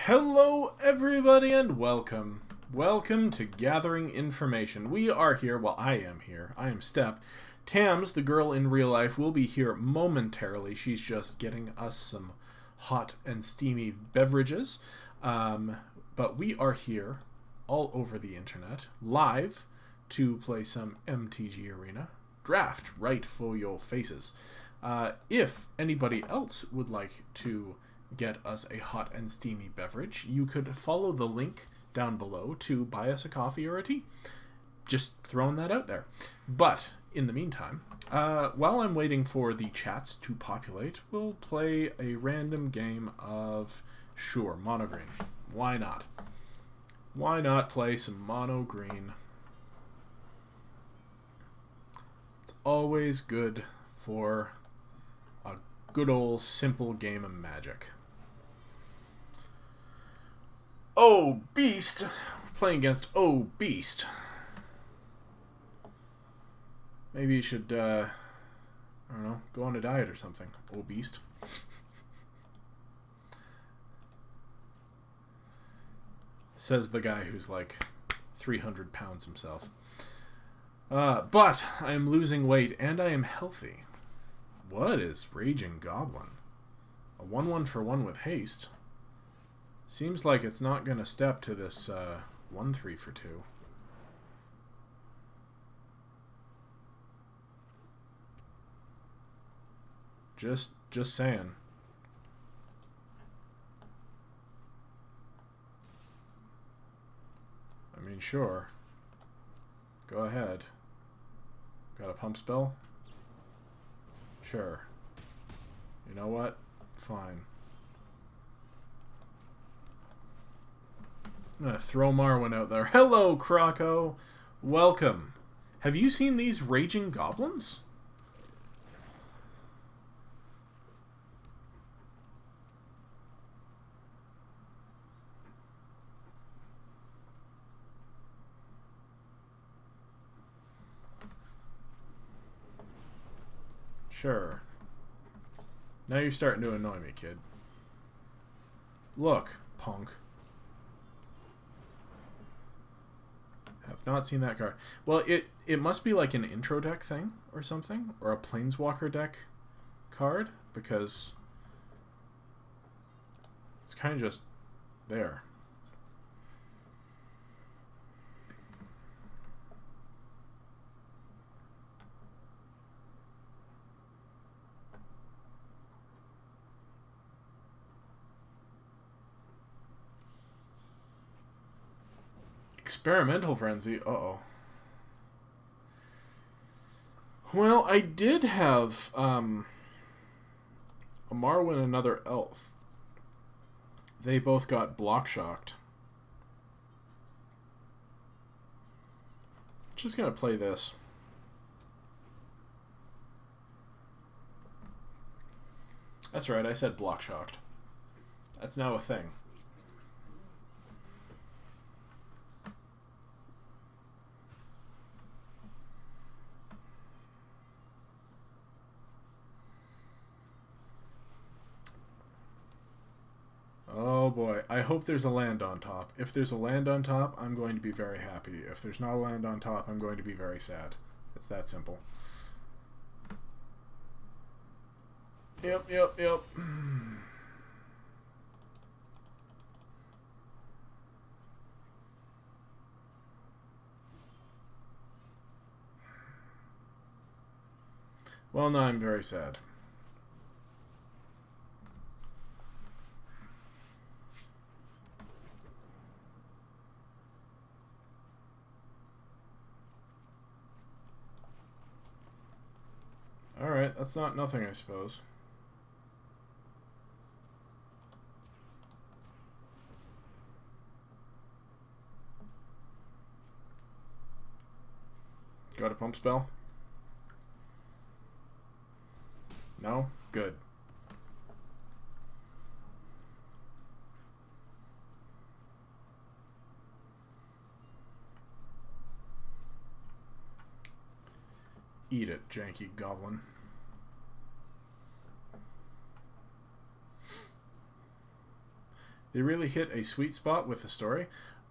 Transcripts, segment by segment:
Hello everybody and welcome. Welcome to Gathering Information. We are here, well I am here, I am Step. Tams, the girl in real life, will be here momentarily. She's just getting us some hot and steamy beverages. But we are here all over the internet, live, to play some MTG Arena. Draft right for your faces. If anybody else would like to get us a hot and steamy beverage, you could follow the link down below to buy us a coffee or a tea. Just throwing that out there. But in the meantime, while I'm waiting for the chats to populate, we'll play a random game of, sure, mono green. Why not? Why not play some mono green? It's always good for a good old simple game of Magic. Oh, Beast! We're playing against Oh, Beast. Maybe you should, I don't know, go on a diet or something. Oh, Beast. Says the guy who's like 300 pounds himself. But I am losing weight and I am healthy. What is Raging Goblin? A 1/1 for 1 with haste. Seems like it's not going to step to this 1/3 for 2. Just saying. I mean, sure. Go ahead. Got a pump spell? Sure. You know what? Fine. I'm gonna throw Marwin out there. Hello, Croco! Welcome. Have you seen these Raging Goblins? Sure. Now you're starting to annoy me, kid. Look, punk. Have not seen that card. Well, it must be like an intro deck thing or something, or a Planeswalker deck card, because it's kind of just there. Experimental Frenzy? Uh-oh. Well, I did have a Marwin and another elf. They both got block shocked. Just gonna play this. That's right, I said block shocked. That's now a thing. Oh boy, I hope there's a land on top. If there's a land on top, I'm going to be very happy. If there's not a land on top, I'm going to be very sad. It's that simple. Yep. Well, no, I'm very sad. Alright, that's not nothing, I suppose. Got a pump spell? No? Good. Eat it, janky goblin. They really hit a sweet spot with the story.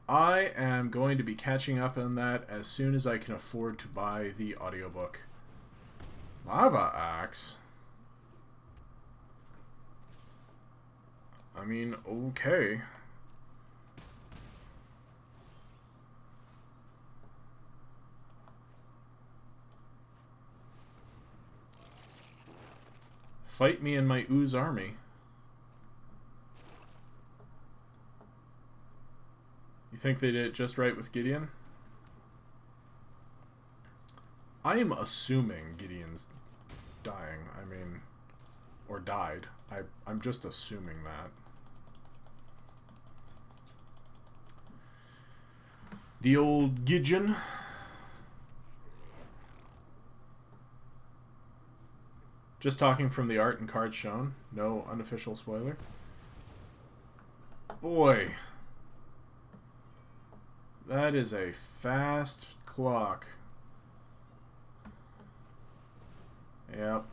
I am going to be catching up on that as soon as I can afford to buy the audiobook. Lava Axe? I mean, okay. Fight me in my ooze army. You think they did it just right with Gideon? I am assuming Gideon's dying. I mean, or died. I'm just assuming that. The old Gideon. Just talking from the art and cards shown. No unofficial spoiler. Boy. That is a fast clock. Yep.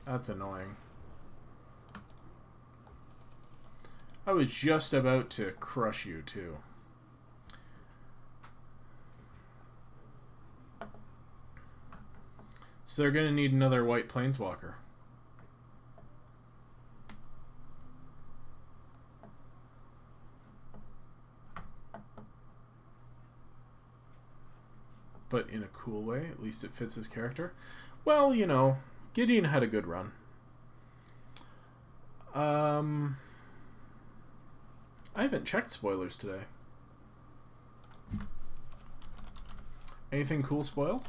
That's annoying. I was just about to crush you, too. So they're going to need another white planeswalker. But in a cool way. At least it fits his character. Well, you know, Gideon had a good run. I haven't checked spoilers today. Anything cool spoiled?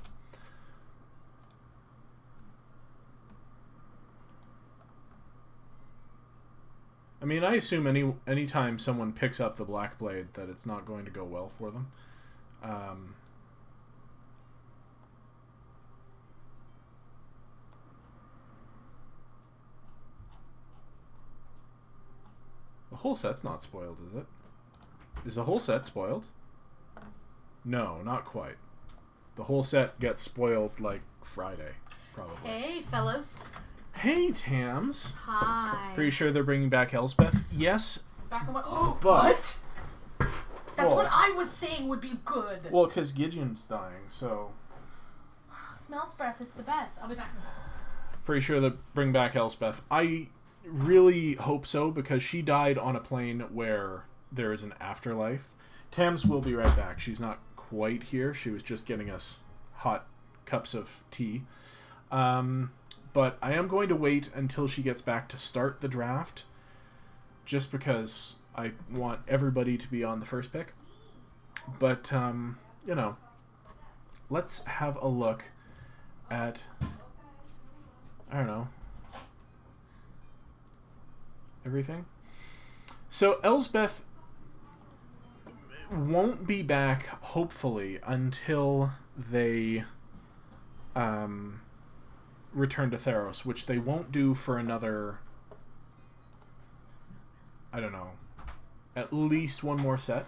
I mean, I assume anytime someone picks up the Black Blade that it's not going to go well for them. The whole set's not spoiled, is it? Is the whole set spoiled? No, not quite. The whole set gets spoiled like Friday, probably. Hey, fellas. Hey, Tams. Hi. Pretty sure they're bringing back Elspeth? Yes. Back on what? Oh, but, what? That's what I was saying would be good. Well, because Gideon's dying, so... Smells breath is the best. I'll be back in a second. Pretty sure they bring back Elspeth. I really hope so, because she died on a plane where there is an afterlife. Tams will be right back. She's not quite here. She was just getting us hot cups of tea. But I am going to wait until she gets back to start the draft, just because I want everybody to be on the first pick. But, you know, let's have a look at, I don't know, everything. So Elsbeth won't be back, hopefully, until they return to Theros, which they won't do for another, I don't know, at least one more set.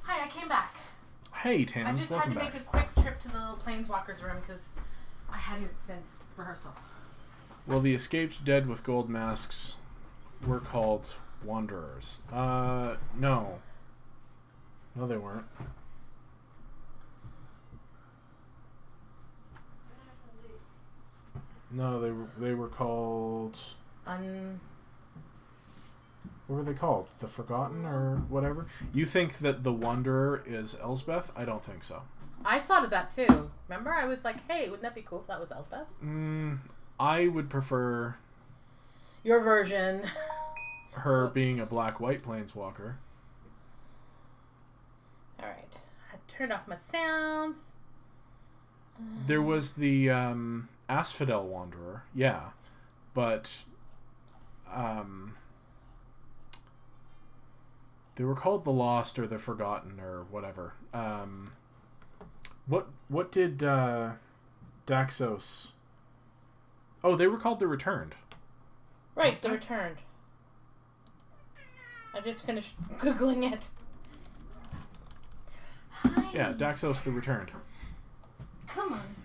Hi, I came back. Hey, Tams, I just had to make a quick trip to the little Planeswalkers room because I hadn't since rehearsal. Well, the escaped dead with gold masks were called Wanderers. No. No, they weren't. No, they were called... What were they called? The Forgotten or whatever? You think that the Wanderer is Elsbeth? I don't think so. I thought of that too. Remember? I was like, hey, wouldn't that be cool if that was Elsbeth? I would prefer... Your version. Her being a black-white planeswalker. Alright. I turned off my sounds. There was the Asphodel Wanderer, yeah. But they were called the Lost or the Forgotten or whatever. What did Daxos... Oh, they were called the Returned. Right, the Returned. I just finished Googling it. Hi. Yeah, Daxos the Returned. Come on.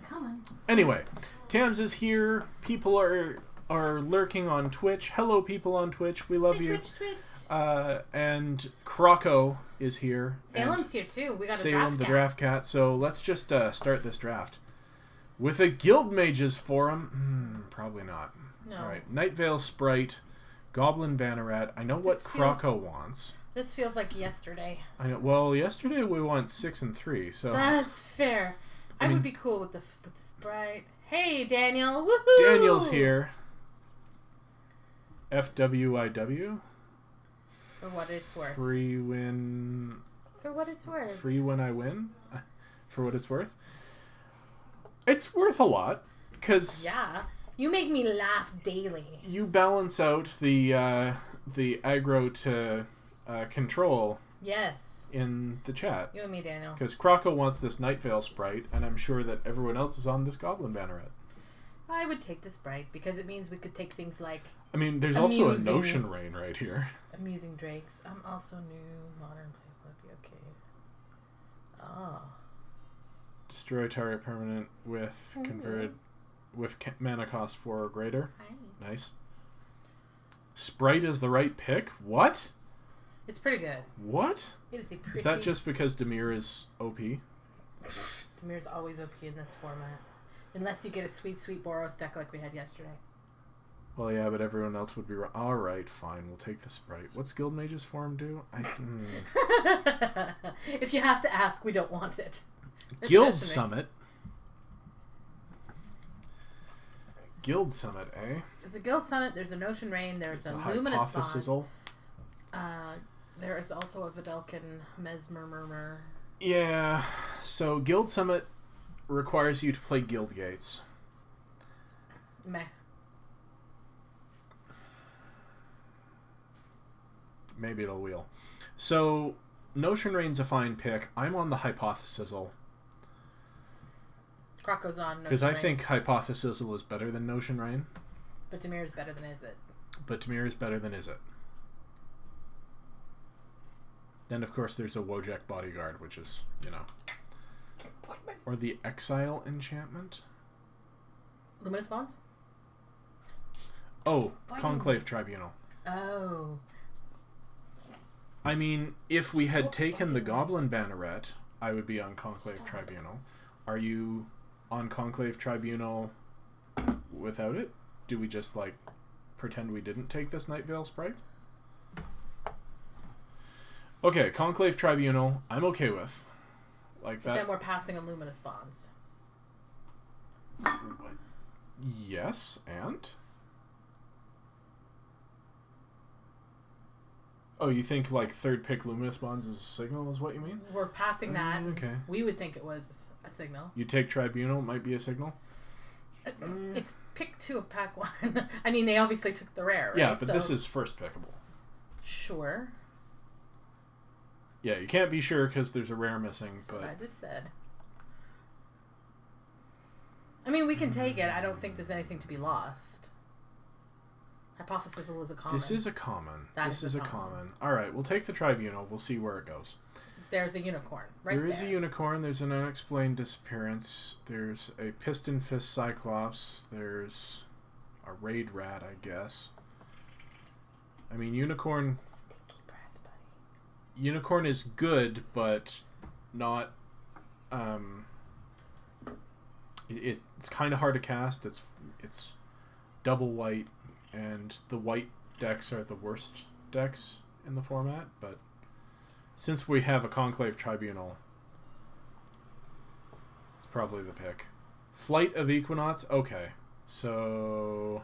Anyway, Tams is here. People are are lurking on Twitch. Hello, people on Twitch. We love you. Twitch. And Croco is here. Salem's here too. We got a Salem, the draft cat. So let's just start this draft. With a Guild Mages Forum? Probably not. No. All right. Night Vale Sprite, Goblin Banneret. I know what Croco wants. This feels like yesterday. I know. Well, yesterday we went 6 and 3, so that's fair. I would be cool with the Sprite. Hey, Daniel! Woohoo! Daniel's here. FWIW. For what it's worth. Free win. For what it's worth. Free when I win. For what it's worth. It's worth a lot because you make me laugh daily. You balance out the aggro to control. Yes. In the chat. You and me, Daniel. Because Croco wants this Night Vale Sprite, and I'm sure that everyone else is on this Goblin Banneret. I would take the Sprite because it means we could take things like. I mean, there's also a Notion Rain right here. Amusing Drakes. Also new modern play would be okay. Oh. Destroy target permanent with converted with mana cost 4 or greater. Nice. Sprite is the right pick. What? It's pretty good. What? It is a pretty. Is that just because Dimir is OP? Dimir's always OP in this format, unless you get a sweet Boros deck like we had yesterday. Well, yeah, but everyone else would be wrong. All right, fine. We'll take the Sprite. What's Guild Mage's Forum do? If you have to ask, we don't want it. Guild Summit. Guild Summit, eh? There's a Guild Summit. There's a Notion Rain. There's a Luminous Hypothesizzle. There is also a Vidalcan Mesmer Murmur. Yeah. So Guild Summit requires you to play Guild Gates. Meh. Maybe it'll wheel. So Notion Rain's a fine pick. I'm on the Hypothesizzle. Croco's on. Because I think Hypothesizzle is better than Notion Rain. But Dimir is better than Is It. But Dimir is better than Is It. Then, of course, there's a Wojak Bodyguard, which is, you know. Or the Exile Enchantment. Luminous Bonds? Oh, Conclave Tribunal. Oh. I mean, if we had taken the Goblin Banneret, I would be on Conclave Tribunal. Are you on Conclave Tribunal without it? Do we just, like, pretend we didn't take this Night Vale Sprite? Okay, Conclave Tribunal, I'm okay with. Like that. Then we're passing on Luminous Bonds. What? Yes, and? Oh, you think like third pick Luminous Bonds is a signal is what you mean? We're passing that. Okay. We would think it was a signal. You take Tribunal, might be a signal? It's pick 2 of pack 1. I mean, they obviously took the rare, right? Yeah, but this is first pickable. Sure. Yeah, you can't be sure because there's a rare missing. That's but what I just said. I mean, we can take it. I don't think there's anything to be lost. Hypothesizzle is a common. This is a common. This is a common. All right, we'll take the Tribunal. We'll see where it goes. There's a unicorn right there. There is a unicorn. There's an unexplained disappearance. There's a Piston Fist Cyclops. There's a Raid Rat, I guess. I mean, Unicorn... Sticky breath, buddy. Unicorn is good, but not... It's kind of hard to cast. It's double white, and the white decks are the worst decks in the format, but since we have a Conclave Tribunal, it's probably the pick. Flight of Equinox? Okay. So...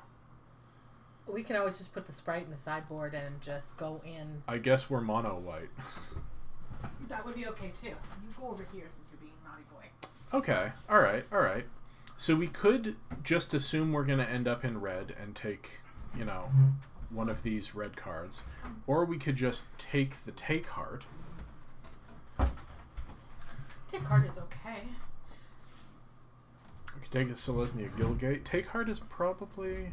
We can always just put the Sprite in the sideboard and just go in. I guess we're mono white. That would be okay, too. You go over here since you're being naughty boy. Okay. Alright. So we could just assume we're going to end up in red and take, you know, one of these red cards. Or we could just take the Take Heart. Take Heart is okay. We could take the Selesnya Guildgate. Take Heart is probably...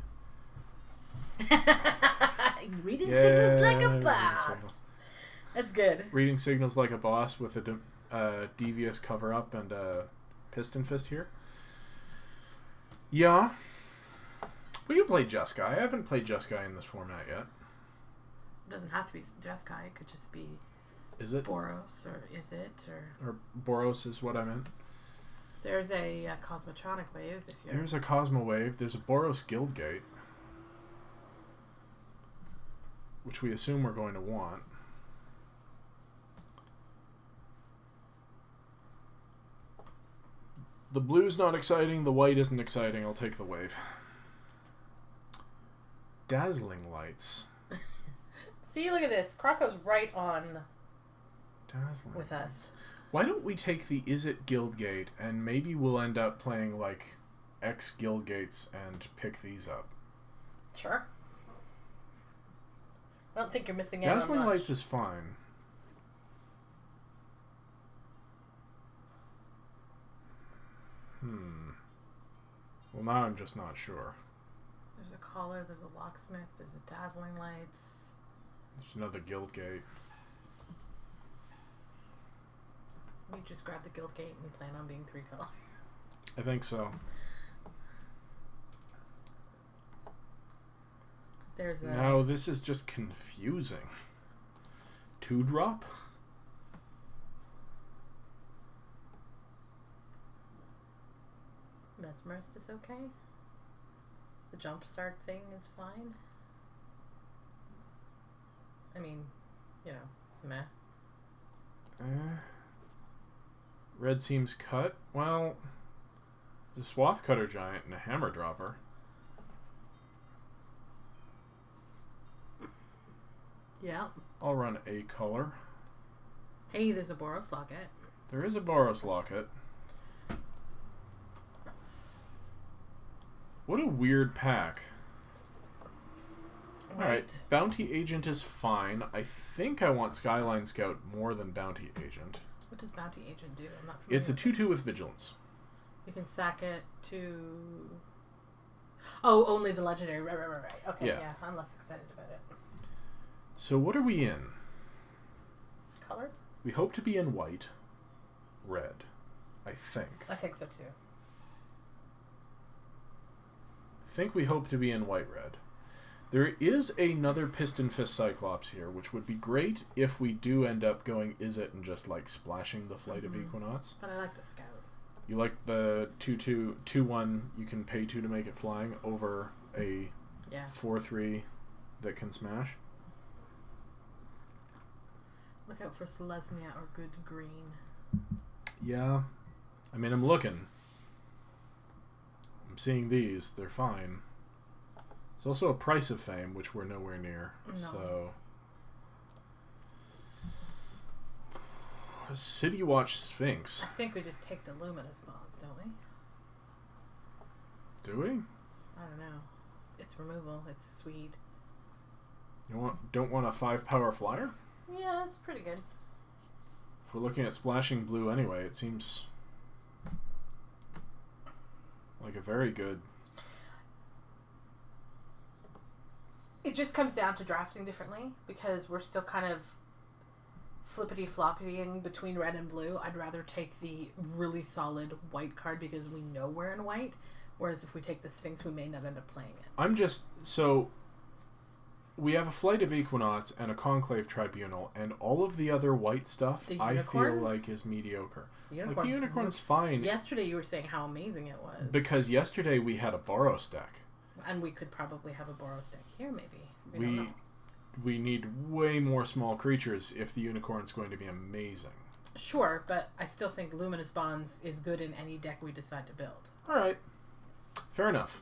Reading signals like a reading boss. signals. That's good. Reading signals like a boss with a devious cover up and a Piston Fist here. Yeah. We can play Jeskai. I haven't played Jeskai in this format yet. It doesn't have to be Jeskai. It could just be... Is it? Boros, or is it? Or Boros is what I meant. There's a Cosmotronic wave. There's a Cosmo wave. There's a Boros Guildgate. Which we assume we're going to want. The blue's not exciting. The white isn't exciting. I'll take the wave. Dazzling lights. See, look at this. Krako's right on Dazzling with us. Why don't we take the Is It Guildgate and maybe we'll end up playing like X Guildgates and pick these up. Sure. I don't think you're missing out Dazzling on much. lights is fine. Well, now I'm just not sure. There's a collar, there's a locksmith, there's a dazzling lights. There's another Guildgate. We just grab the Guildgate and plan on being 3 color. I think so. There's a... No, this is just confusing. 2-drop? Mesmerist is okay. The jumpstart thing is fine. I mean, you know, meh. Red seems cut. Well, the Swath Cutter Giant and a Hammer Dropper. Yeah. I'll run a color. Hey, there's a Boros Locket. There is a Boros Locket. What a weird pack. Right. Alright, Bounty Agent is fine. I think I want Skyline Scout more than Bounty Agent. What does Bounty Agent do? I'm not familiar. It's a 2/2 with Vigilance. You can sack it to... Oh, only the legendary. Right. Okay, yeah. I'm less excited about it. So what are we in? Colors? We hope to be in white. Red. I think. I think so too. I think we hope to be in white-red. There is another Piston Fist Cyclops here, which would be great if we do end up going Is It and just like splashing the Flight of Equinox. But I like the Scout. You like the 2/1, you can pay 2 to make it flying over a 4/3 that can smash? Look out for Selesnya or Good Green. Yeah. I mean, I'm looking. I'm seeing these. They're fine. There's also a Price of Fame, which we're nowhere near. No. So... City Watch Sphinx. I think we just take the Luminous Bonds, don't we? Do we? I don't know. It's removal. It's sweet. You don't want a 5-power flyer? Yeah, that's pretty good. If we're looking at splashing blue anyway, it seems like a very good... It just comes down to drafting differently, because we're still kind of flippity-floppying between red and blue. I'd rather take the really solid white card because we know we're in white, whereas if we take the Sphinx, we may not end up playing it. I'm just... So, we have a Flight of Equinox and a Conclave Tribunal, and all of the other white stuff I feel like is mediocre. The Unicorn's fine. Yesterday you were saying how amazing it was. Because yesterday we had a Boros deck. And we could probably have a Boros deck here, maybe. We need way more small creatures if the Unicorn's going to be amazing. Sure, but I still think Luminous Bonds is good in any deck we decide to build. Alright. Fair enough.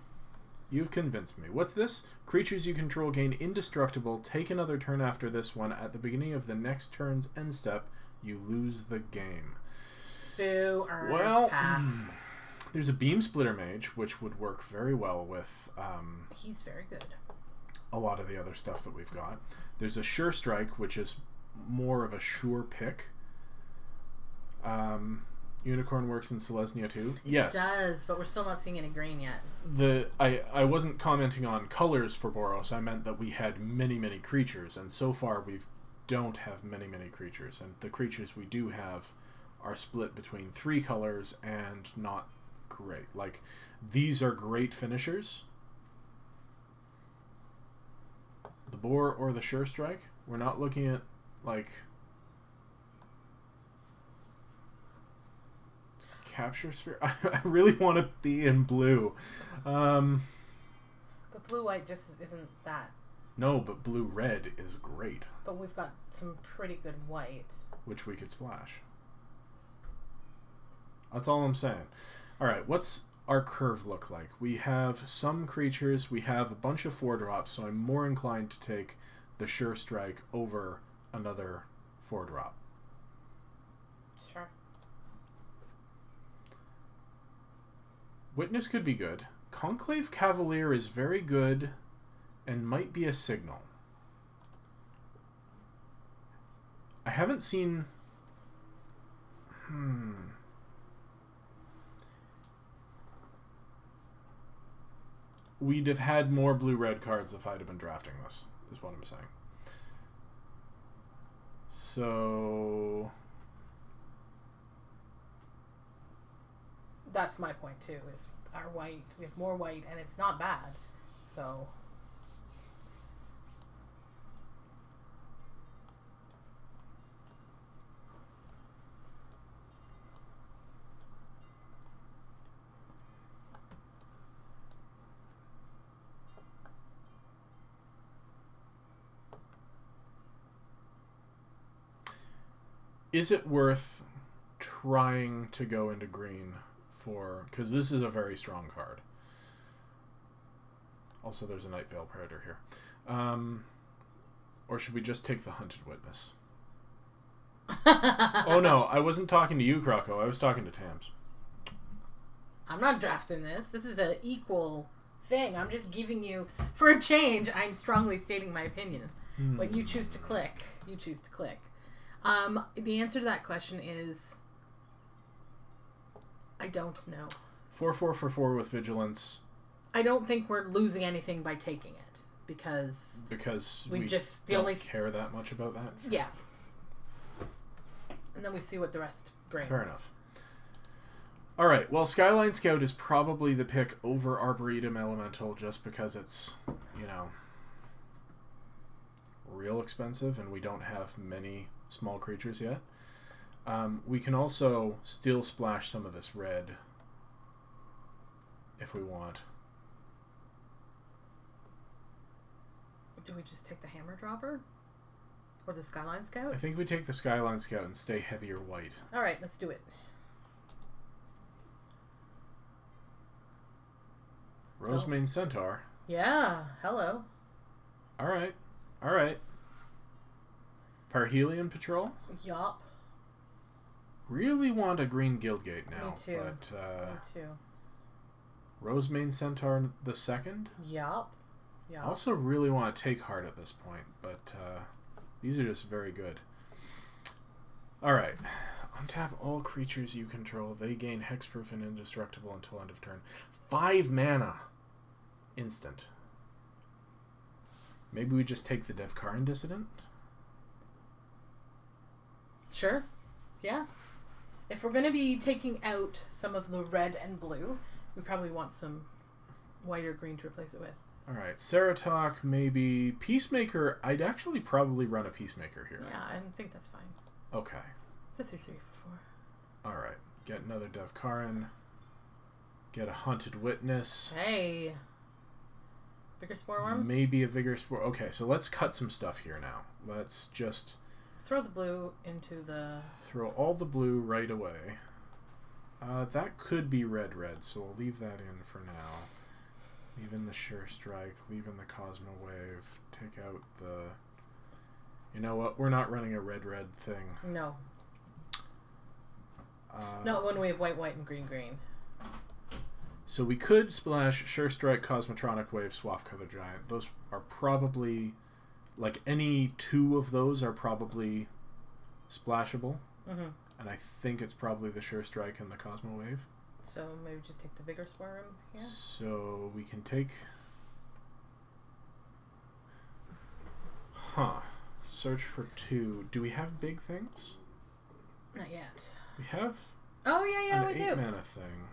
You've convinced me. What's this? Creatures you control gain indestructible. Take another turn after this one. At the beginning of the next turn's end step, you lose the game. Boo, pass. There's a Beam Splitter Mage, which would work very well with... He's very good. A lot of the other stuff that we've got. There's a Sure Strike, which is more of a sure pick. Unicorn works in Selesnya too. Yes. It does, but we're still not seeing any green yet. I wasn't commenting on colors for Boros. I meant that we had many, many creatures, and so far we don't have many, many creatures. And the creatures we do have are split between 3 colors and not great. Like, these are great finishers, Boar or the Sure Strike. We're not looking at, like, Capture Sphere. I really want to be in blue. But blue-white just isn't that. No, but blue-red is great. But we've got some pretty good white. Which we could splash. That's all I'm saying. Alright, what's our curve look like? We have some creatures, we have a bunch of 4-drops, so I'm more inclined to take the Sure Strike over another 4-drop. Sure. Witness could be good. Conclave Cavalier is very good and might be a signal. I haven't seen... We'd have had more blue-red cards if I'd have been drafting this, is what I'm saying. So... That's my point, too, is our white. We have more white, and it's not bad. So... Is it worth trying to go into green for... Because this is a very strong card. Also, there's a Night Veil Predator here. Or should we just take the Hunted Witness? Oh no, I wasn't talking to you, Croco. I was talking to Tams. I'm not drafting this. This is an equal thing. I'm just giving you... For a change, I'm strongly stating my opinion. What you choose to click, you choose to click. The answer to that question is I don't know. 4/4 for 4 with Vigilance. I don't think we're losing anything by taking it because we just don't care that much about that. Yeah. And then we see what the rest brings. Fair enough. All right. Well, Skyline Scout is probably the pick over Arboretum Elemental just because it's, you know, real expensive and we don't have many small creatures yet. We can also still splash some of this red if we want. Do we just take the Hammer Dropper? Or the Skyline Scout? I think we take the Skyline Scout and stay heavier white. Alright, let's do it. Rosemane Centaur. Yeah, hello. Alright. Alright. Parhelion Patrol? Yup. Really want a green Guildgate now. Me too. But, Me too. Rosemane Centaur the second? Yup. I also really want to take Heart at this point, but these are just very good. Alright. Untap all creatures you control. They gain hexproof and indestructible until end of turn. 5 mana. Instant. Maybe we just take the Devkarin Dissident? Sure. Yeah. If we're going to be taking out some of the red and blue, we probably want some white or green to replace it with. Alright, Ceratok, maybe. Peacemaker, I'd actually probably run a Peacemaker here. Yeah, I think that's fine. Okay. It's a 3/3 for 4. Alright, get another Devkarin. Get a Hunted Witness. Hey. Vigor Spore Worm? Maybe a Vigor Spore. Okay, so let's cut some stuff here now. Let's just... Throw the blue into the... Throw all the blue right away. That could be red, so we'll leave that in for now. Leave in the Sure Strike, leave in the Cosmo Wave, take out the... You know what? We're not running a red thing. No. Not when we have white, and green. So we could splash Sure Strike, Cosmotronic Wave, Swathcolor Giant. Those are probably... Like, any 2 of those are probably splashable. Mm-hmm. And I think it's probably the Sure Strike and the Cosmo Wave. So maybe just take the Vigor Spore Worm here? So we can take... Search for 2. Do we have big things? Not yet. We have Oh, yeah, we an do. 8 mana thing.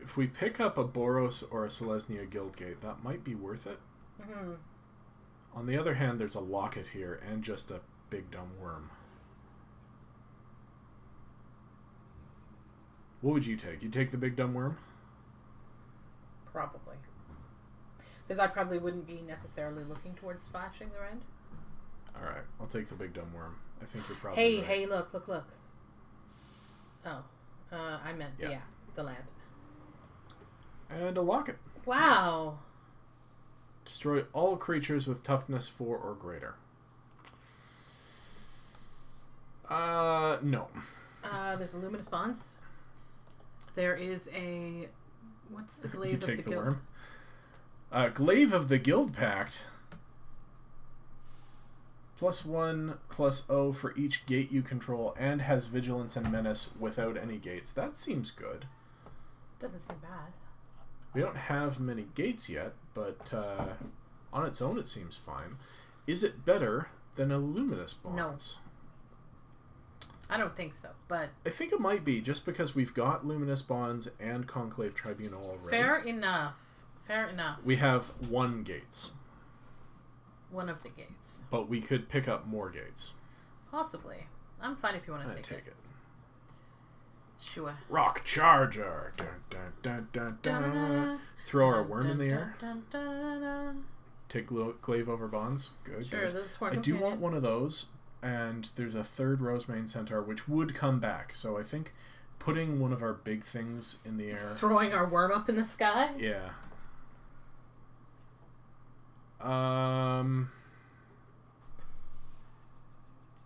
If we pick up a Boros or a Selesnya Guildgate, that might be worth it. Mm-hmm. On the other hand, there's a locket here and just a big dumb worm. What would you take? You take the big dumb worm? Probably. Because I probably wouldn't be necessarily looking towards splashing the red. Alright, I'll take the big dumb worm. I think you're probably right. Hey, look. Oh. I meant, the land. And a locket. Wow. Nice. Destroy all creatures with toughness 4 or greater. No. There's a luminous bonds. There is a... What's the glaive of the guild? You take the worm? Glaive of the Guild Pact. +1/+0 for each gate you control and has vigilance and menace without any gates. That seems good. Doesn't seem bad. We don't have many gates yet, but on its own it seems fine. Is it better than a Luminous Bonds? No. I don't think so, but... I think it might be, just because we've got Luminous Bonds and Conclave Tribunal already. Fair enough. We have 1 gates. One of the gates. But we could pick up more gates. Possibly. I'm fine if you want to take it. Sure. Rock Charger! Dun, dun, dun, dun, dun. Throw our worm in the air. Take Glaive over Bonds. Good, sure, good. I do want one of those, and there's a 3rd Rosemane Centaur, which would come back. So I think putting one of our big things in the air... Throwing our worm up in the sky? Yeah.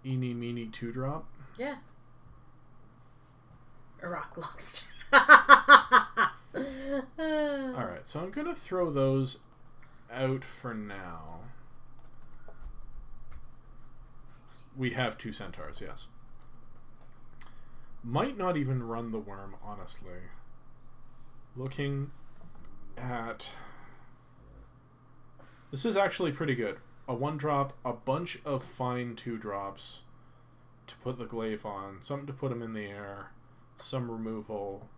Eeny, meeny, 2-drop. Yeah. A rock lobster. Alright, so I'm going to throw those out for now. We have 2 centaurs, yes. Might not even run the worm, honestly. Looking at... This is actually pretty good. A 1-drop, a bunch of fine 2-drops to put the glaive on, something to put him in the air, some removal.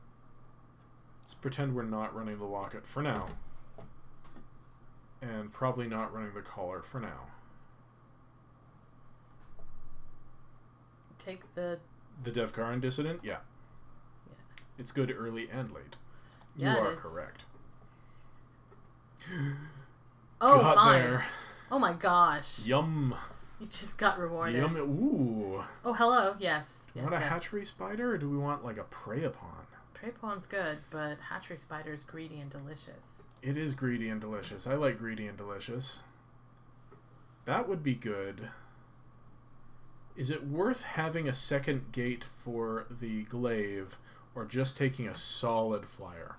Let's pretend we're not running the locket for now. And probably not running the collar for now. Take the Devkaran Dissident? Yeah. It's good early and late. You yeah, are correct. Oh got my! There. Oh my gosh! Yum! You just got rewarded. Yum! Ooh! Oh hello! Yes. Do we want a hatchery spider, or do we want like a prey upon? Prey upon's good, but hatchery spider's greedy and delicious. It is greedy and delicious. I like greedy and delicious. That would be good. Is it worth having a 2nd gate for the glaive, or just taking a solid flyer?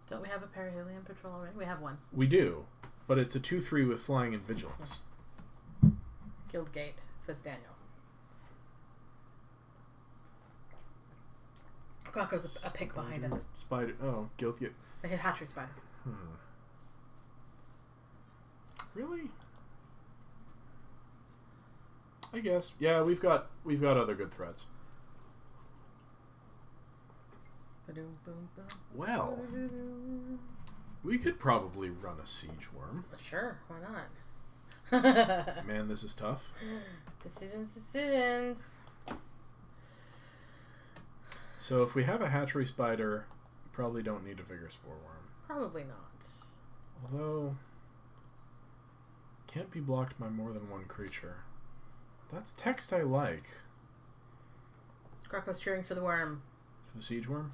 Don't we have a perihelion patrol already? We have one. We do, but it's a 2/3 with flying and vigilance. Guild gate, says Daniel. Crocco's a pig behind us. Spider. Oh, guild gate. They hit hatchery spider. Really? I guess. Yeah, we've got other good threats. Well, we could probably run a siege worm. Sure, why not? Man, this is tough. Decisions. So if we have a hatchery spider, we probably don't need a vigor spore worm. Probably not. Although, can't be blocked by more than 1 creature. That's text I like. Crocco's cheering for the worm. For the siege worm?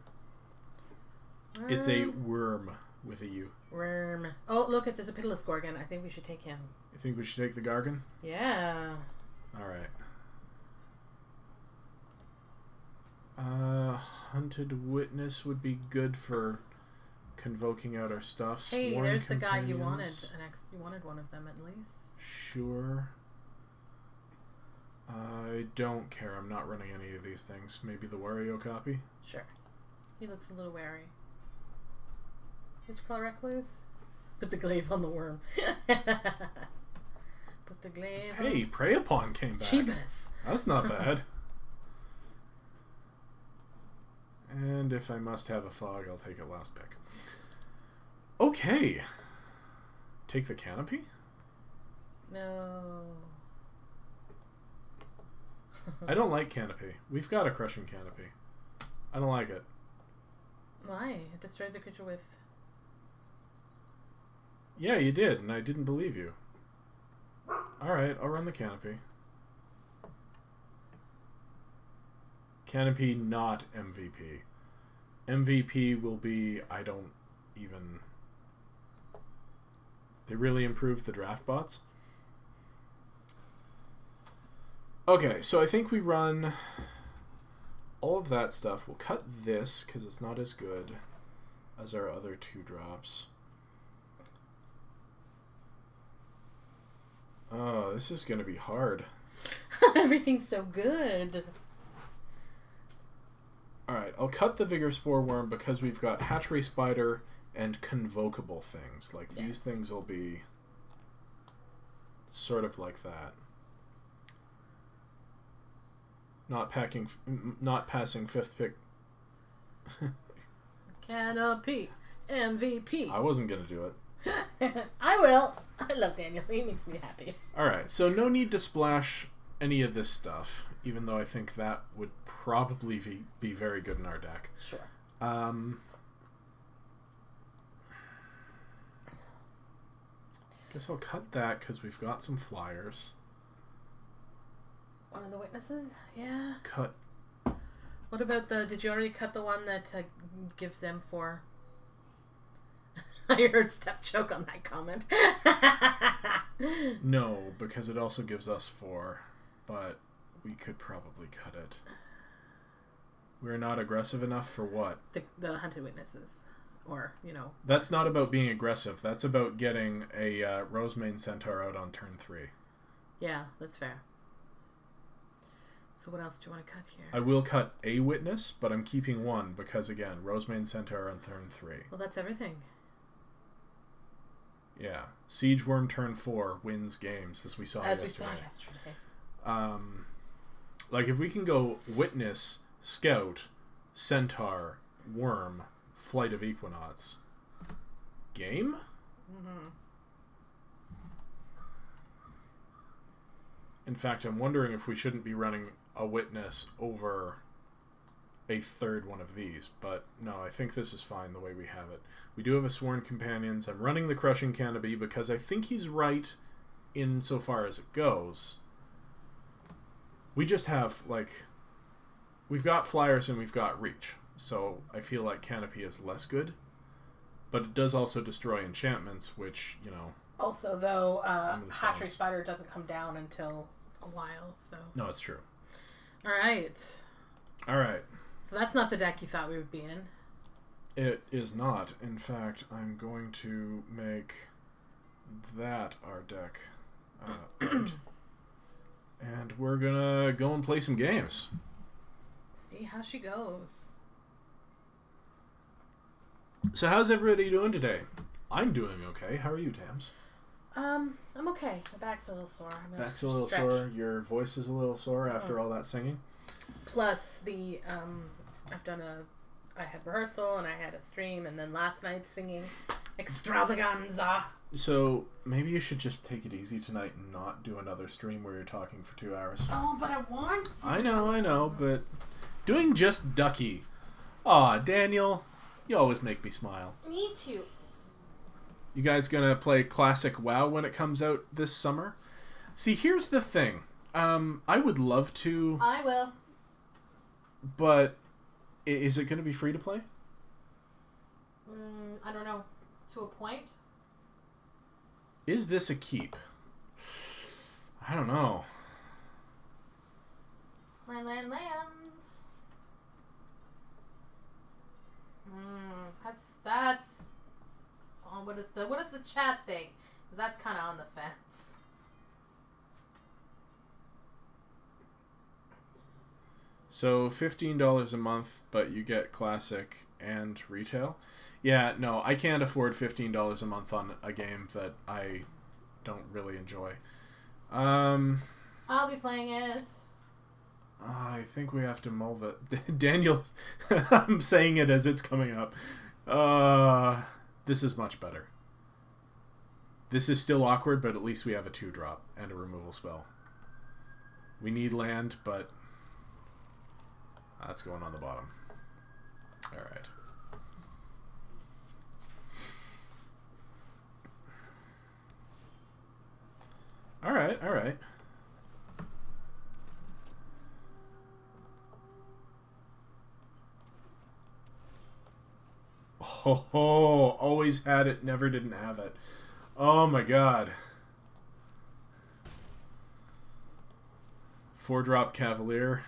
It's a worm with a U. Worm. Oh, look, there's a pitiless gorgon. I think we should take him. You think we should take the Gargan? Yeah. Alright. Hunted Witness would be good for convoking out our stuff. Hey, Sworn there's the guy you companions. wanted. You wanted one of them at least. Sure. I don't care. I'm not running any of these things. Maybe the Wario copy? Sure. He looks a little wary. Did you call Recluse? Put the glaive on the worm. Put the glaive on... Hey, Prey Upon came back. Jeebus. That's not bad. And And if I must have a fog, I'll take it last pick. Okay. Take the canopy? No. I don't like canopy. We've got a crushing canopy. I don't like it. Why? It destroys a creature with... Yeah, you did, and I didn't believe you. Alright, I'll run the canopy. Canopy, not MVP. MVP will be... I don't even... They really improved the draft bots? Okay, so I think we run all of that stuff. We'll cut this, because it's not as good as our other 2 drops. Oh, this is going to be hard. Everything's so good. Alright, I'll cut the Vigor Spore Worm because we've got Hatchery Spider and Convocable things. Like, these things will be sort of like that. Not passing 5th pick. Canopy. MVP. I wasn't going to do it. I will. I love Daniel. He makes me happy. Alright, so no need to splash any of this stuff, even though I think that would probably be very good in our deck. Sure. Guess I'll cut that because we've got some flyers. One of the witnesses? Yeah. Cut. What about the... Did you already cut the one that gives them 4? I heard Step choke on that comment. No, because it also gives us 4, but we could probably cut it. We're not aggressive enough for what? The hunted witnesses. Or, you know... That's not about being aggressive. That's about getting a Rosemane Centaur out on turn 3. Yeah, that's fair. So what else do you want to cut here? I will cut a witness, but I'm keeping 1 because, again, Rosemane Centaur on turn 3. Well, that's everything. Yeah. Siege Worm turn 4 wins games, as we saw yesterday. As we saw yesterday. Like, if we can go Witness, Scout, Centaur, Worm, Flight of Equinaughts. Game? Mm-hmm. In fact, I'm wondering if we shouldn't be running a Witness over a 3rd one of these. But no, I think this is fine the way we have it. We do have a Sworn Companions. I'm running the Crushing Canopy because I think he's right insofar as it goes. We just have, like... We've got Flyers and we've got Reach. So I feel like Canopy is less good. But it does also destroy enchantments, which, you know... Also, though, Hatchery Spider doesn't come down until a while, so... No, it's true. Alright. Alright. So that's not the deck you thought we would be in. It is not. In fact, I'm going to make that our deck. Art. And we're gonna go and play some games. See how she goes. So how's everybody doing today? I'm doing okay. How are you, Tams? I'm okay. My back's a little sore. Back's a little sore. Your voice is a little sore after all that singing. Plus the I had rehearsal and I had a stream and then last night singing extravaganza. So maybe you should just take it easy tonight and not do another stream where you're talking for 2 hours. Oh, but I want to. I know, but doing just Ducky. Aw, Daniel, you always make me smile. Me too. You guys gonna play Classic WoW when it comes out this summer? See, here's the thing. I would love to. I will. But is it gonna be free to play? I don't know. To a point? Is this a keep? I don't know. Lands. That's. Oh, what is the chat thing? 'Cause that's kind of on the fence. So $15 a month, but you get classic and retail. Yeah, no, I can't afford $15 a month on a game that I don't really enjoy. I'll be playing it. I think we have to mull the... Daniel... I'm saying it as it's coming up. This is much better. This is still awkward, but at least we have a 2-drop and a removal spell. We need land, but... That's going on the bottom. Alright. Alright, alright. Oh, always had it, never didn't have it. Oh my god. 4-drop Cavalier.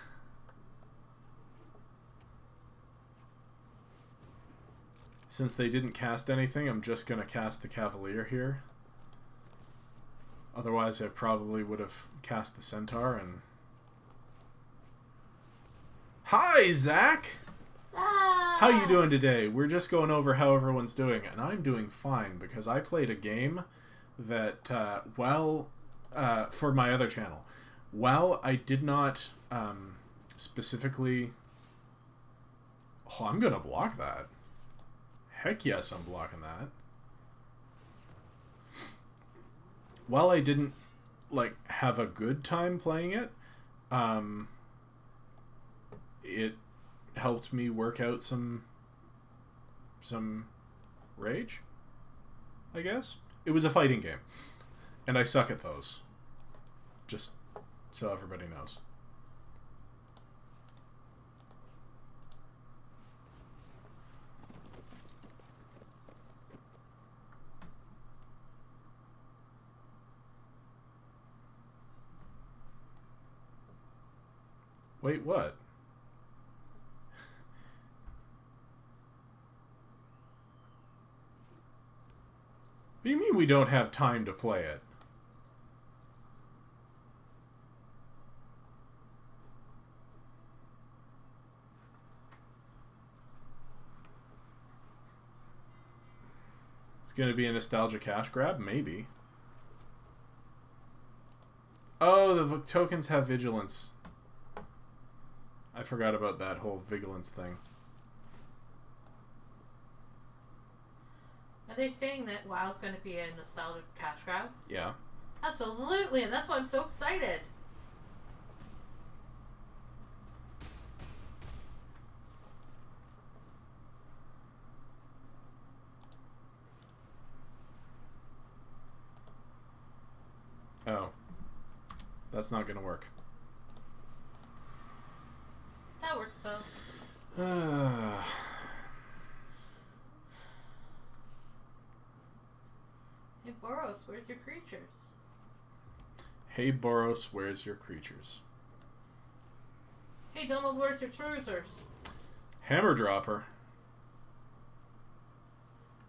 Since they didn't cast anything, I'm just going to cast the Cavalier here. Otherwise, I probably would have cast the Centaur and... Hi, Zach! How you doing today? We're just going over how everyone's doing, and I'm doing fine because I played a game that, for my other channel, while I did not specifically... Oh, I'm going to block that. Heck yes, I'm blocking that. While I didn't, like, have a good time playing it, it helped me work out some rage, I guess. It was a fighting game, and I suck at those. Just so everybody knows. Wait, what? What do you mean we don't have time to play it? It's going to be a nostalgia cash grab? Maybe. Oh, the tokens have vigilance. I forgot about that whole vigilance thing. Are they saying that WoW's going to be a nostalgic cash grab? Yeah. Absolutely, and that's why I'm so excited. Oh. That's not going to work. That works though. Hey Boros, where's your creatures? Hey Boros, where's your creatures? Hey Donald, where's your cruisers? Hammer Dropper.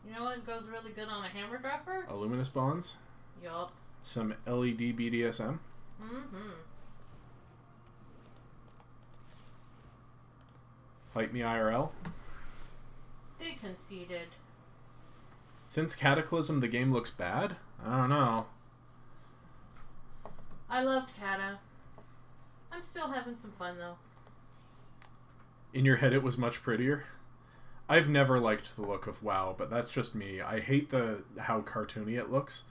You know what goes really good on a hammer dropper? Luminous Bonds. Yup. Some LED BDSM. Mm-hmm. Fight Me IRL. They conceded. Since Cataclysm, the game looks bad? I don't know. I loved Kata. I'm still having some fun, though. In your head, it was much prettier? I've never liked the look of WoW, but that's just me. I hate how cartoony it looks.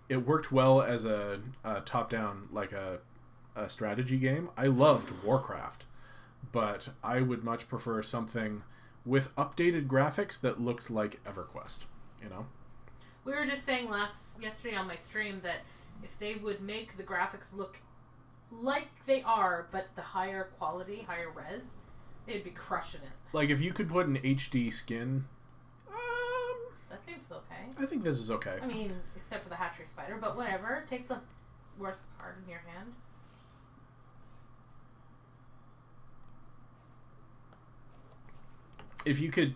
It worked well as a top-down, like a strategy game. I loved Warcraft, but I would much prefer something with updated graphics that looked like EverQuest, you know? We were just saying yesterday on my stream that if they would make the graphics look like they are, but the higher quality, higher res, they'd be crushing it. Like, if you could put an HD skin... that seems okay. I think this is okay. I mean, except for the hatchery spider, but whatever. Take the worst card in your hand. If you could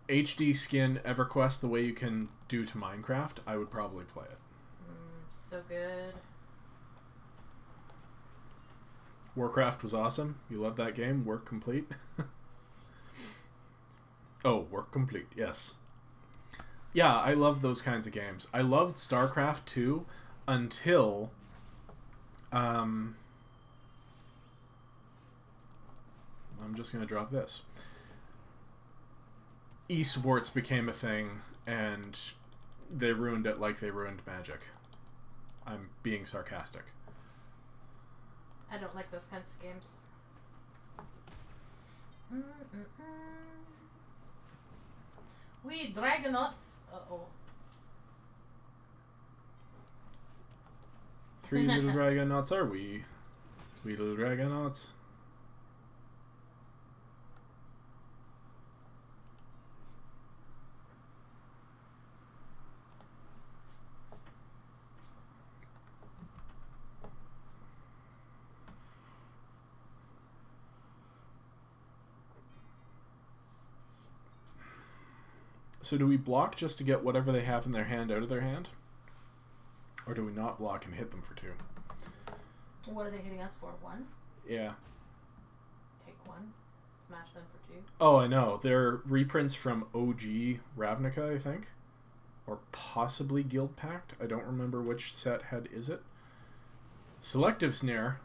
HD skin EverQuest the way you can do to Minecraft, I would probably play it. So good. Warcraft was awesome. You loved that game. Work complete. Oh, work complete. Yes. Yeah, I love those kinds of games. I loved StarCraft 2 until I'm just going to drop this. Esports became a thing, and they ruined it like they ruined Magic. I'm being sarcastic. I don't like those kinds of games. We Dragonauts. Uh-oh. 3 little Dragonauts are we. We little Dragonauts. So do we block just to get whatever they have in their hand out of their hand? Or do we not block and hit them for 2? What are they hitting us for? 1? Yeah. Take 1. Smash them for 2. Oh, I know. They're reprints from OG Ravnica, I think. Or possibly Guild Pact. I don't remember which set had is it. Selective Snare.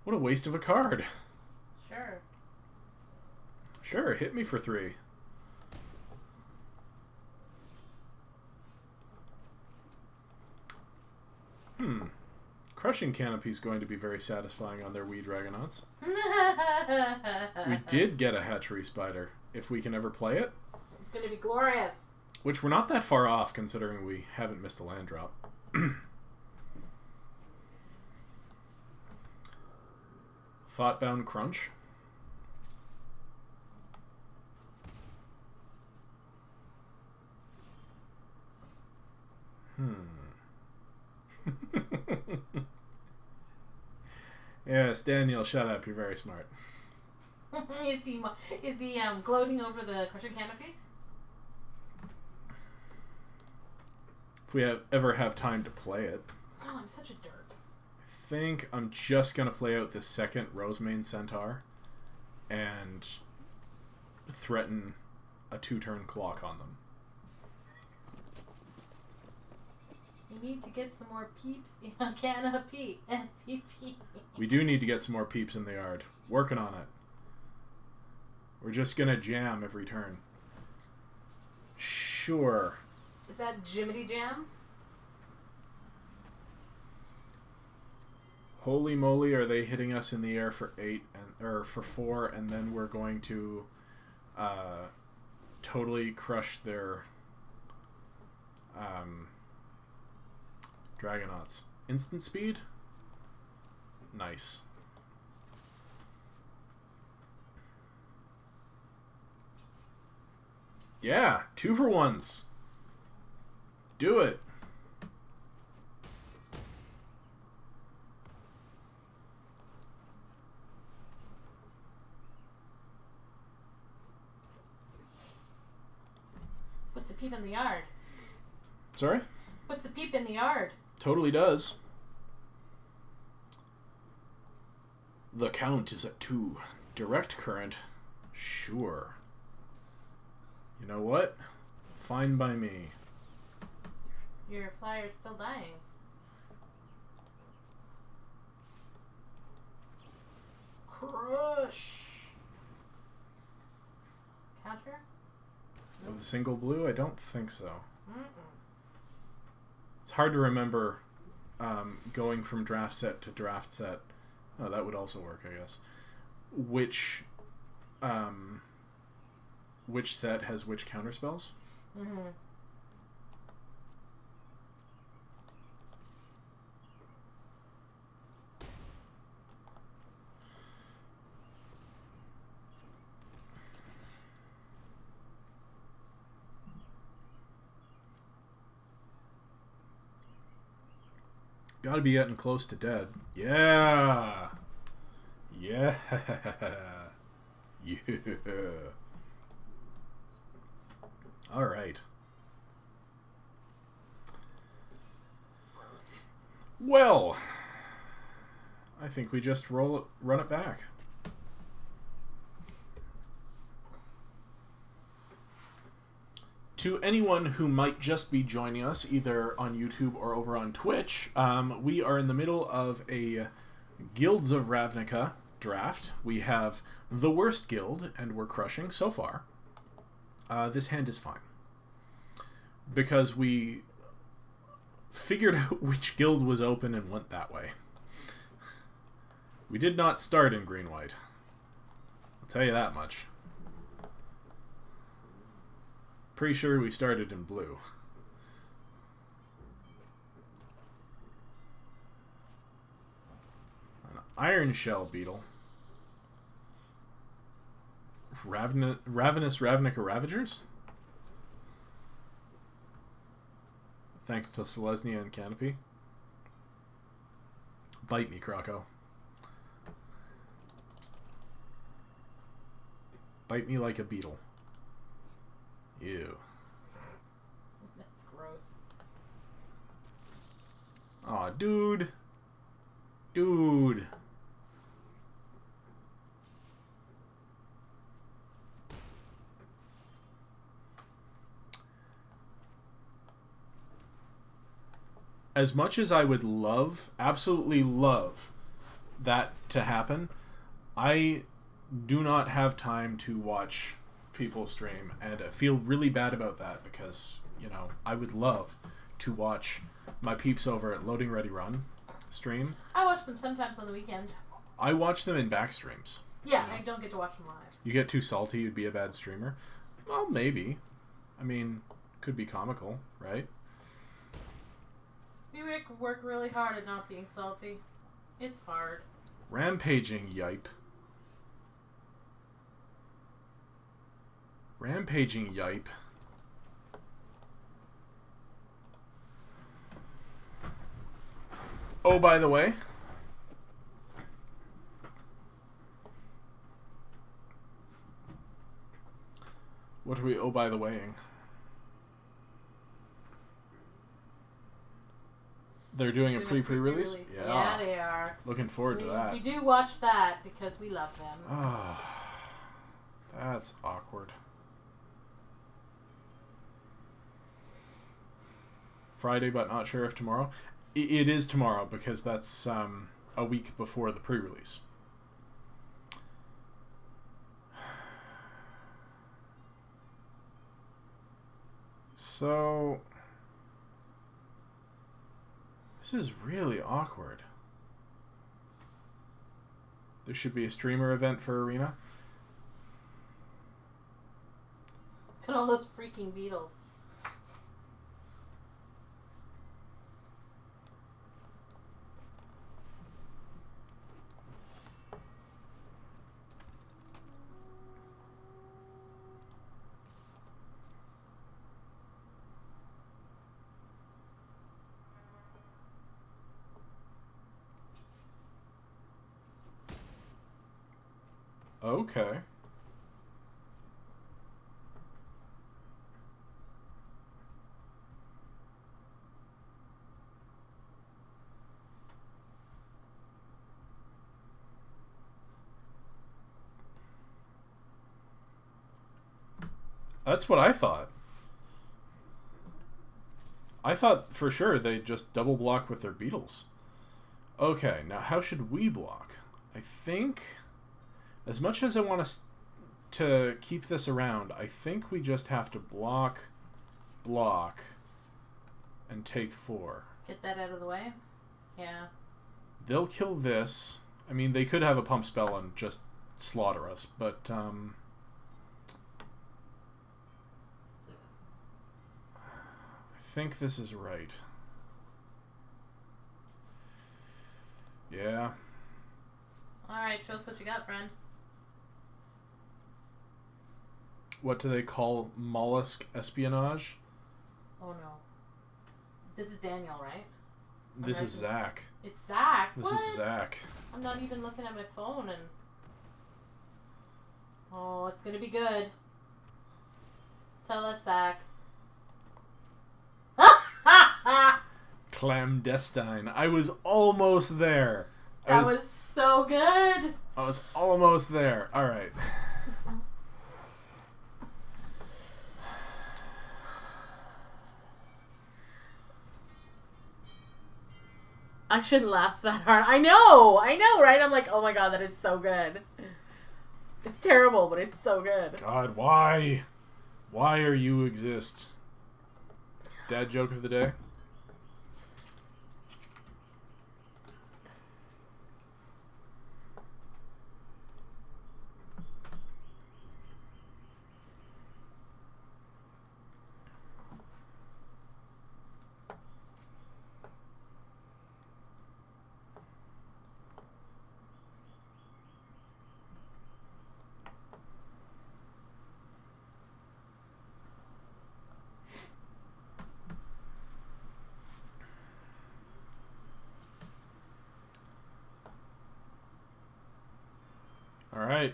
What a waste of a card. Sure. Sure, hit me for 3. Crushing Canopy is going to be very satisfying on their wee Dragonauts. We did get a Hatchery Spider, if we can ever play it. It's going to be glorious. Which we're not that far off, considering we haven't missed a land drop. Thoughtbound Crunch. Yes, Daniel, shut up. You're very smart. Is he gloating over the Crushing Canopy? If we ever have time to play it. Oh, I'm such a derp. I think I'm just going to play out the second Rosemane Centaur and threaten a 2-turn clock on them. You need to get some more peeps in a canopy. MVP. We do need to get some more peeps in the yard. Working on it. We're just going to jam every turn. Sure. Is that Jiminy Jam? Holy moly, are they hitting us in the air for 8 or for 4, and then we're going to totally crush their Dragonauts. Instant speed? Nice. Yeah, 2 for 1s. Do it. Puts a peep in the yard. Sorry? Puts a peep in the yard. Totally does. The count is at 2. Direct current? Sure. You know what? Fine by me. Your flyer's still dying. Crush. Counter? With a single blue? I don't think so. Mm-mm. It's hard to remember going from draft set to draft set. Oh, that would also work, I guess. Which set has which counterspells? Mm-hmm. Gotta be getting close to dead. Yeah! Yeah! Yeah! Alright. Well, I think we just run it back. To anyone who might just be joining us, either on YouTube or over on Twitch, we are in the middle of a Guilds of Ravnica draft. We have the worst guild, and we're crushing so far. This hand is fine. Because we figured out which guild was open and went that way. We did not start in green-white. I'll tell you that much. Pretty sure we started in blue. An iron shell beetle. Ravenous Ravnica Ravagers? Thanks to Selesnya and Canopy. Bite me, Croco. Bite me like a beetle. Ew. That's gross. Aw, dude. Dude. As much as I would love, absolutely love, that to happen, I do not have time to watch people stream, and I feel really bad about that because, you know, I would love to watch my peeps over at Loading Ready Run stream. I watch them sometimes on the weekend. I watch them in back streams. Yeah, I don't get to watch them live. You get too salty, you'd be a bad streamer? Well, maybe. I mean, could be comical, right? We work really hard at not being salty. It's hard. Rampaging yipe. Rampaging yipe. Oh, by the way. What are we oh by the waying? They're doing a pre-release? Yeah, they are. Looking forward to that. We do watch that because we love them. Ah, that's awkward. Friday, but not sure if tomorrow. It is tomorrow because that's a week before the pre-release. So this is really awkward. There should be a streamer event for Arena. Look at all those freaking beetles. Okay. That's what I thought. I thought for sure they just double block with their beetles. Okay, now how should we block? I think, as much as I want us to keep this around, I think we just have to block, and take 4. Get that out of the way? Yeah. They'll kill this. I mean, they could have a pump spell and just slaughter us, but I think this is right. Yeah. Alright, show us what you got, friend. What do they call mollusk espionage? Oh no. This is Daniel, right? This is Zach. It's Zach? This is Zach. I'm not even looking at my phone and... Oh, it's gonna be good. Tell us, Zach. Clandestine. I was almost there. That was so good. I was almost there. Alright. I shouldn't laugh that hard. I know, right? I'm like, oh my god, that is so good. It's terrible, but it's so good. God, why? Why are you exist? Dad joke of the day? All right.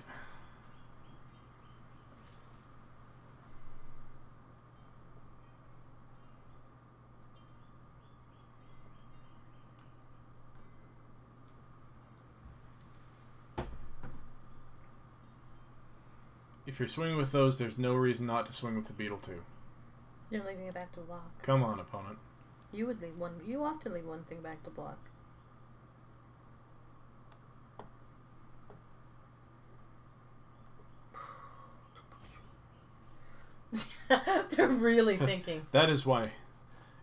If you're swinging with those, there's no reason not to swing with the beetle too. You're leaving it back to block. Come on, opponent. You would leave one. You often leave one thing back to block. They're really thinking. That is why.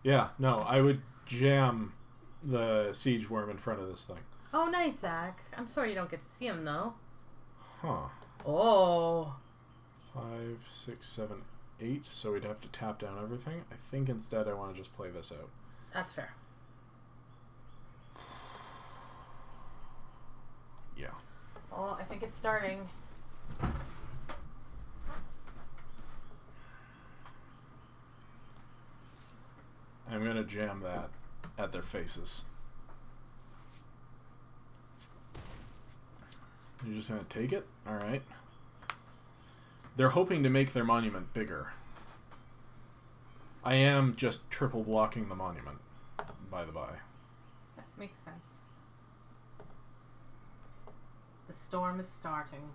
Yeah, no, I would jam the siege worm in front of this thing. Oh, nice, Zach. I'm sorry you don't get to see him, though. Huh. Oh. 5, 6, 7, 8. So we'd have to tap down everything. I think instead I want to just play this out. That's fair. Yeah. Oh, I think it's starting. I'm going to jam that at their faces. You're just going to take it? Alright. They're hoping to make their monument bigger. I am just triple blocking the monument, by the by. That makes sense. The storm is starting.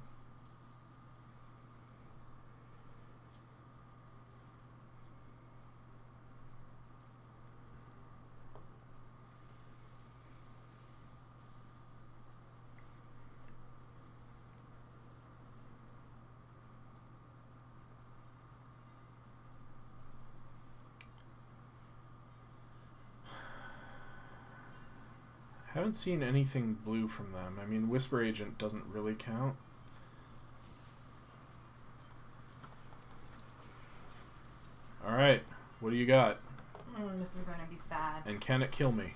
Haven't seen anything blue from them. I mean, Whisper Agent doesn't really count. Alright, what do you got? This is going to be sad. And can it kill me?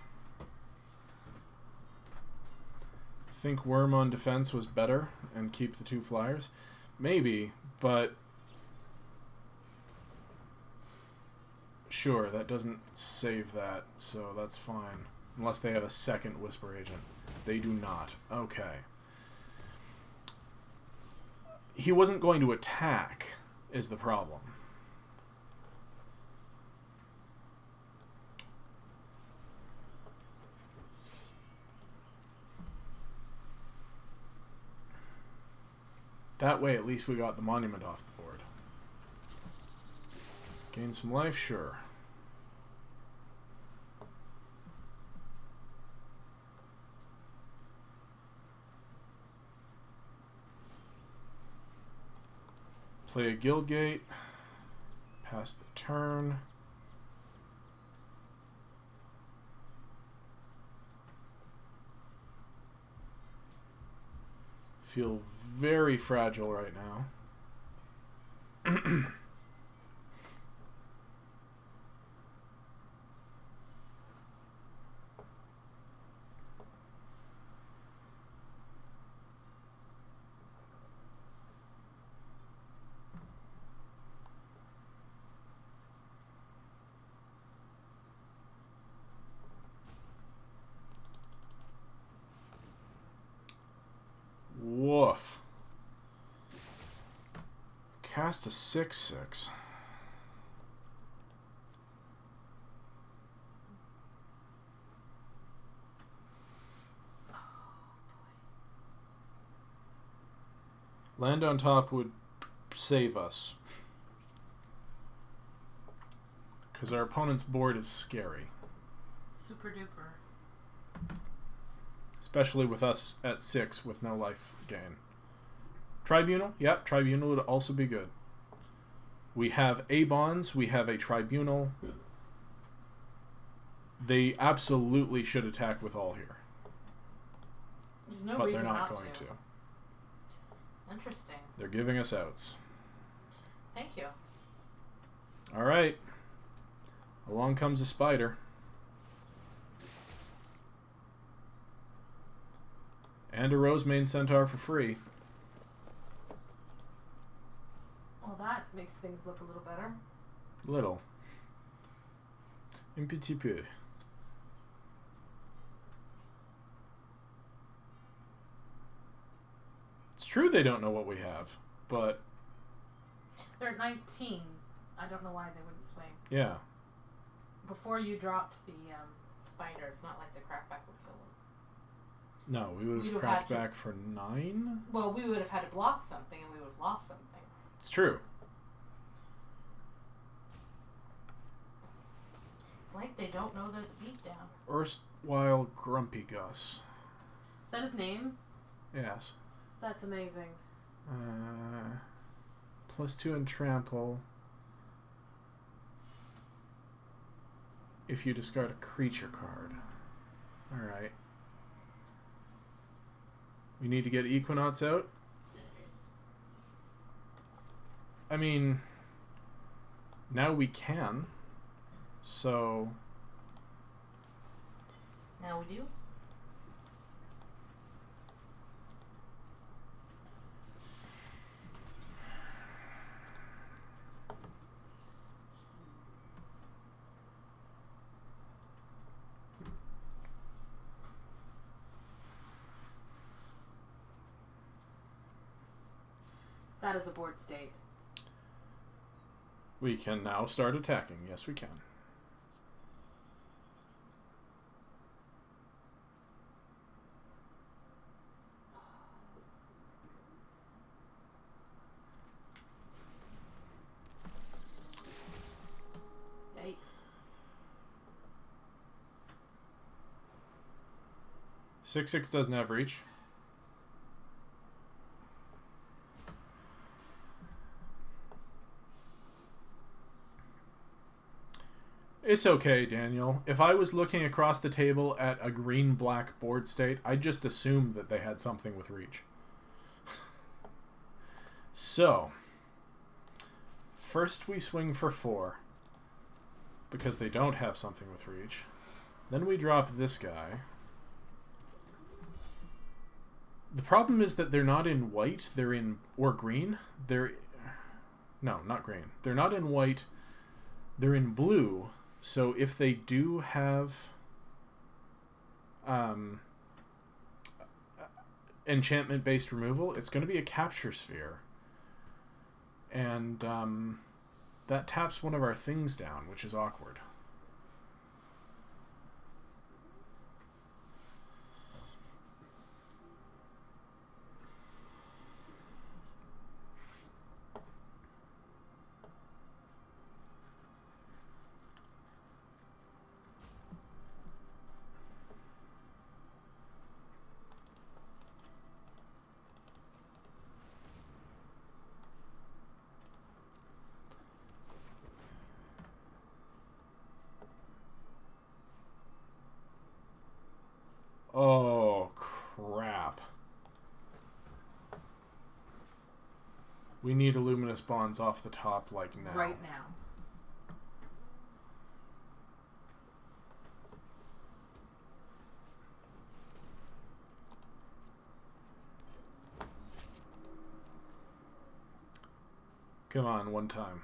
Think Worm on defense was better and keep the 2 flyers? Maybe, but... Sure, that doesn't save that, so that's fine. Unless they have a second Whisper Agent. They do not. Okay. He wasn't going to attack, is the problem. That way, at least we got the monument off the board. Gain some life? Sure. Play a Guild Gate. Pass the turn. Feel very fragile right now. Woof. Cast a 6/6. Land on top would save us. Because our opponent's board is scary. Super duper. Especially with us at 6 with no life gain. Tribunal? Yep, Tribunal would also be good. We have A-Bonds, we have a Tribunal. They absolutely should attack with all here. There's no but reason they're not not going to. Interesting. They're giving us outs. Thank you. Alright. Along comes a spider. And a Rosemain Centaur for free. Well, that makes things look a little better. Little. Un petit peu. It's true they don't know what we have, but... They're at 19. I don't know why they wouldn't swing. Yeah. Before you dropped the spider, it's not like the crackback would kill them. No, we would have cracked back for 9? Well, we would have had to block something, and we would have lost something. It's true. It's like they don't know there's a beatdown. Erstwhile Grumpy Gus. Is that his name? Yes. That's amazing. +2 in trample. If you discard a creature card. Alright. We need to get Equinox out. I mean, now we can. So... Now we do? That is a board state. We can now start attacking. Yes, we can. Yikes. Six doesn't have reach. It's okay, Daniel. If I was looking across the table at a green-black board state, I'd just assume that they had something with reach. So, first we swing for 4, because they don't have something with reach. Then we drop this guy. The problem is that they're not in white, they're in... or green. No, not green. They're not in white, they're in blue. So if they do have enchantment-based removal, it's going to be a capture sphere. And that taps one of our things down, which is awkward. Oh, crap. We need Illuminous Bonds off the top, like now. Right now. Come on, one time.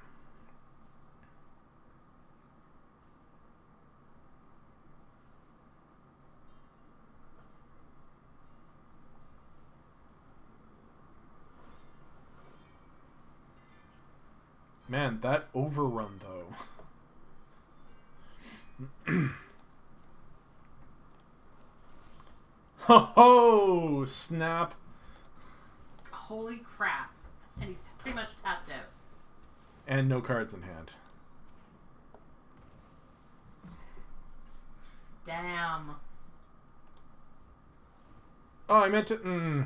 Man, that overrun, though. Ho ho! Snap. Holy crap. And he's pretty much tapped out. And no cards in hand. Damn. Oh, I meant to...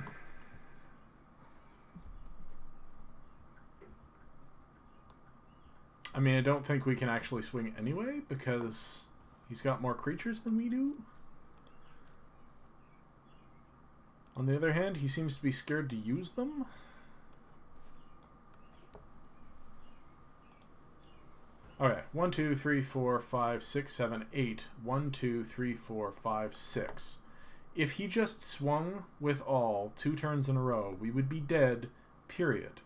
I mean, I don't think we can actually swing anyway, because he's got more creatures than we do. On the other hand, he seems to be scared to use them. Okay, 1, 2, 3, 4, 5, 6, 7, 8. 1, 2, 3, 4, 5, 6. If he just swung with all 2 turns in a row, we would be dead, period.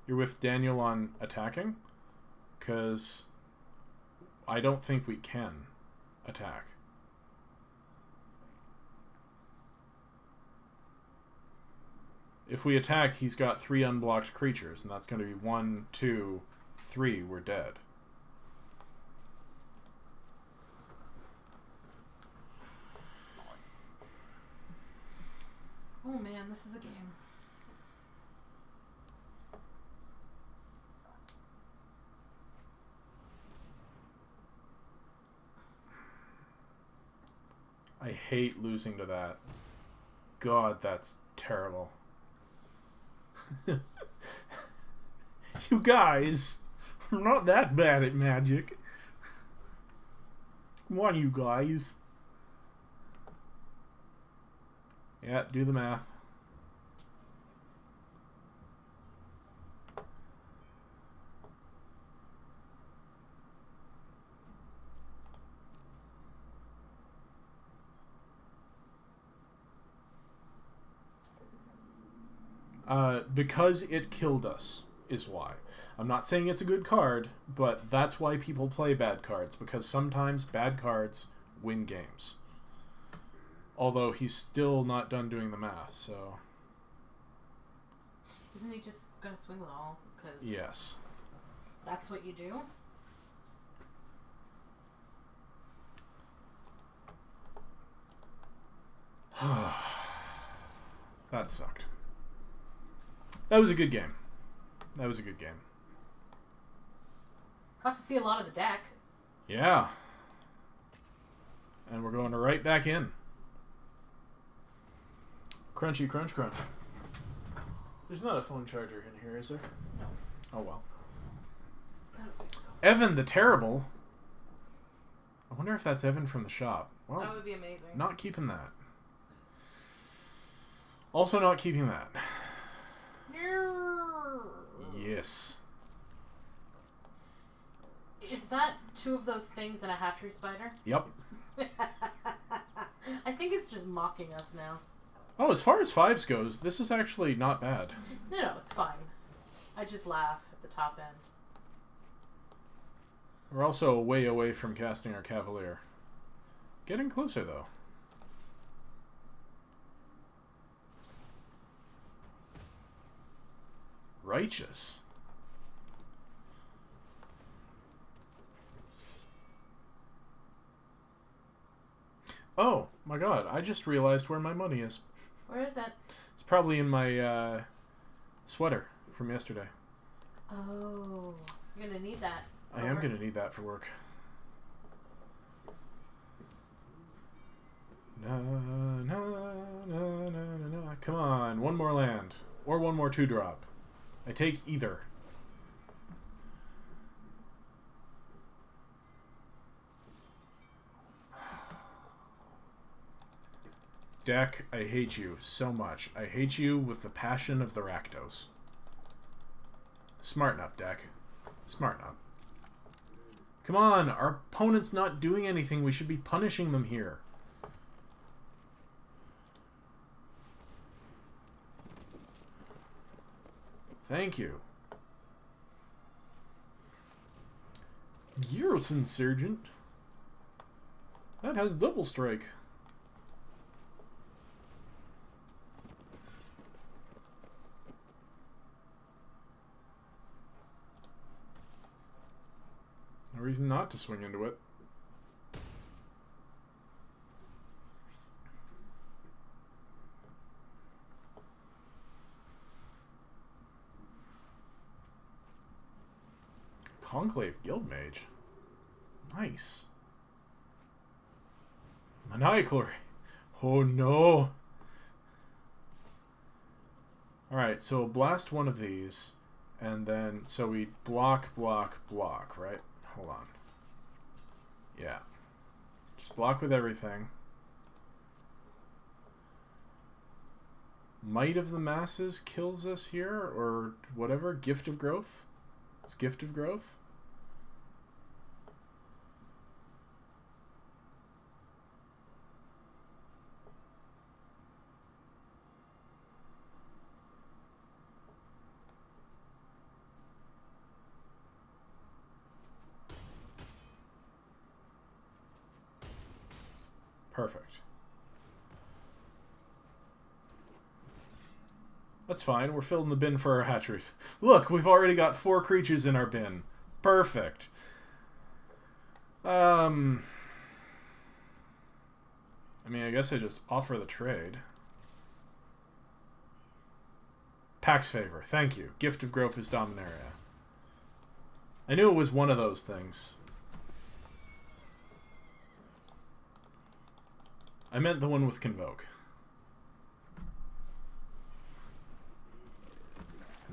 You're with Daniel on attacking? Because I don't think we can attack. If we attack, he's got 3 unblocked creatures, and that's going to be 1, 2, 3. We're dead. Oh man, this is a game. I hate losing to that. God, that's terrible. You guys, I'm not that bad at Magic. Come on, you guys. Yeah, do the math. Because it killed us, is why. I'm not saying it's a good card, but that's why people play bad cards, because sometimes bad cards win games. Although he's still not done doing the math, so... Isn't he just gonna swing with all? Because yes. That's what you do? That sucked. That was a good game. That was a good game. Got to see a lot of the deck. Yeah. And we're going right back in. Crunchy, crunch, crunch. There's not a phone charger in here, is there? No. Oh, well. I don't think so. Evan the Terrible. I wonder if that's Evan from the shop. Well, That would be amazing. not keeping that. Also not keeping that. Yes. Is that 2 of those things and a hatchery spider? Yep. I think it's just mocking us now. Oh, as far as 5s goes, this is actually not bad. No, it's fine. I just laugh at the top end. We're also way away from casting our Cavalier. Getting closer, though. Righteous. Oh, my God. I just realized where my money is. Where is it? It's probably in my sweater from yesterday. Oh, you're gonna need that. I am going to need that for work. Na, na, na, na, na, na. Come on, one more land. Or one more 2-drop. I take either. Deck, I hate you so much. I hate you with the passion of the Rakdos. Smarten up, deck. Smarten up. Come on, our opponent's not doing anything. We should be punishing them here. Thank you. Garrison Sergeant. That has double strike. No reason not to swing into it. Conclave Guildmage. Nice. Maniacal. Oh no! Alright, so we'll blast one of these, and then, so we block, block, block, right? Hold on. Yeah. Just block with everything. Might of the Masses kills us here, or whatever. Gift of Growth? It's Gift of Growth? Perfect. That's fine. We're filling the bin for our hatchery. Look, we've already got 4 creatures in our bin. Perfect. I mean, I guess I just offer the trade. Pax Favor. Thank you. Gift of Growth is Dominaria. I knew it was one of those things. I meant the one with Convoke.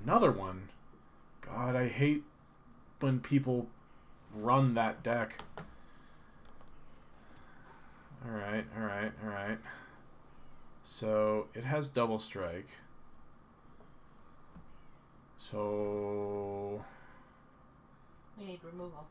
Another one? God, I hate when people run that deck. Alright, alright, alright. So, it has double strike. So... we need removal.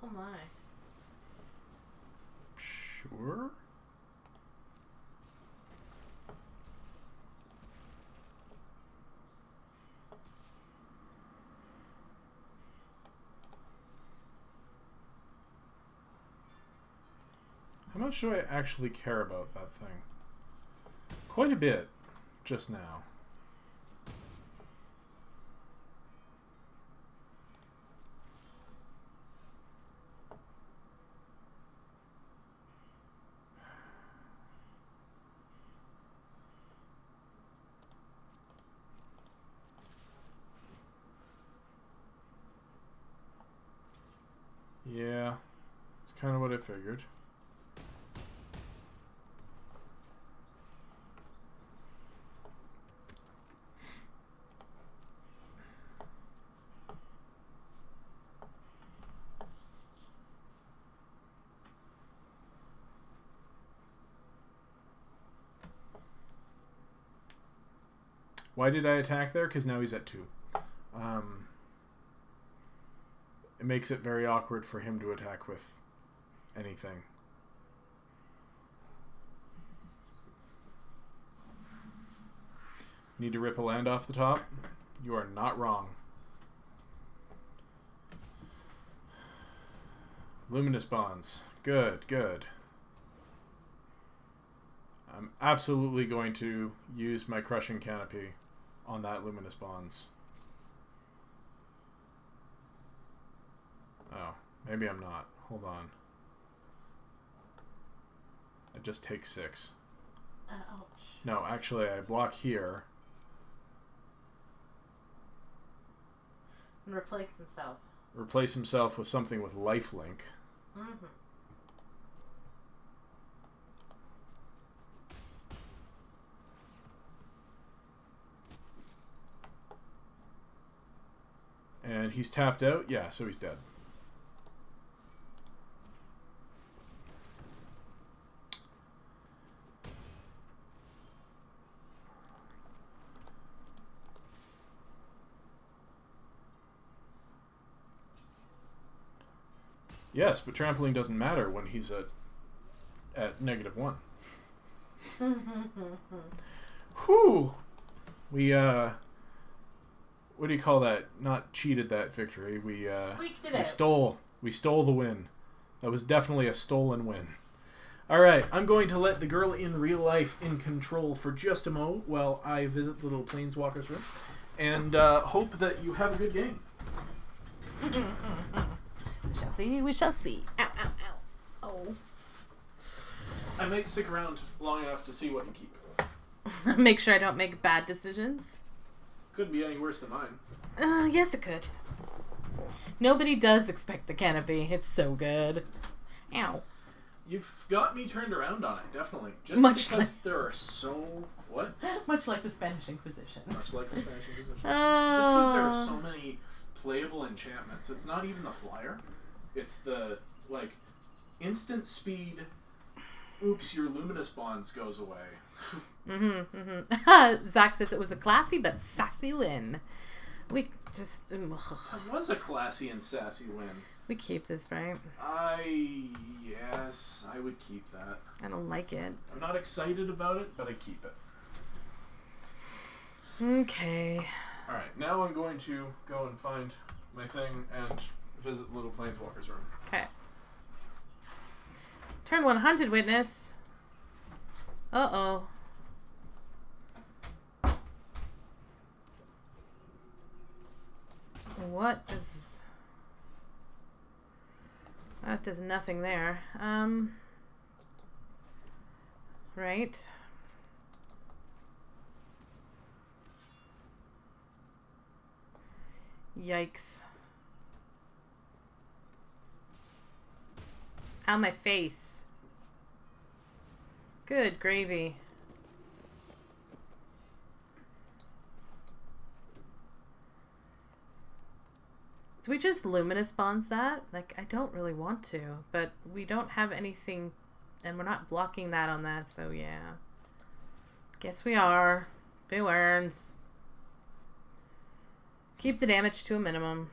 Oh my. Sure. How much do I actually care about that thing? Quite a bit, just now. Yeah, it's kind of what I figured. Why did I attack there? Because now he's at 2. It makes it very awkward for him to attack with anything. Need to rip a land off the top? You are not wrong. Luminous Bonds. Good, good. I'm absolutely going to use my Crushing Canopy on that Luminous Bonds. Oh, maybe I'm not. Hold on. I just take 6. Ouch. No, actually, I block here. And replace himself. Replace himself with something with lifelink. Mm-hmm. And he's tapped out? Yeah, so he's dead. Yes, but trampling doesn't matter when he's at -1. Whew. We, what do you call that? Not cheated that victory. We stole the win. That was definitely a stolen win. Alright, I'm going to let the girl in real life in control for just a moment while I visit the little planeswalker's room. And hope that you have a good game. We shall see, we shall see. Ow, ow, ow. Oh. I might stick around long enough to see what you keep. Make sure I don't make bad decisions. Could be any worse than mine. Yes it could. Nobody does expect the canopy. It's so good. Ow. You've got me turned around on it, definitely. Just because there are so... What? Much like the Spanish Inquisition. Much like the Spanish Inquisition. Just because there are so many playable enchantments. It's not even the flyer. It's the, like, instant speed... Oops, your luminous bonds goes away. Zach says it was a classy but sassy win. We just... It was a classy and sassy win. We keep this, right? Yes, I would keep that. I don't like it. I'm not excited about it, but I keep it. Okay. Alright, now I'm going to go and find my thing and visit Little Planeswalker's room. Okay. Turn 1 Hunted Witness. Uh-oh. What is... That does nothing there. Right. Yikes. Ow, my face. Good gravy. Do we just luminous bonds that? Like, I don't really want to, but we don't have anything, and we're not blocking that on that, so yeah. Guess we are. Boo earns. Keep the damage to a minimum.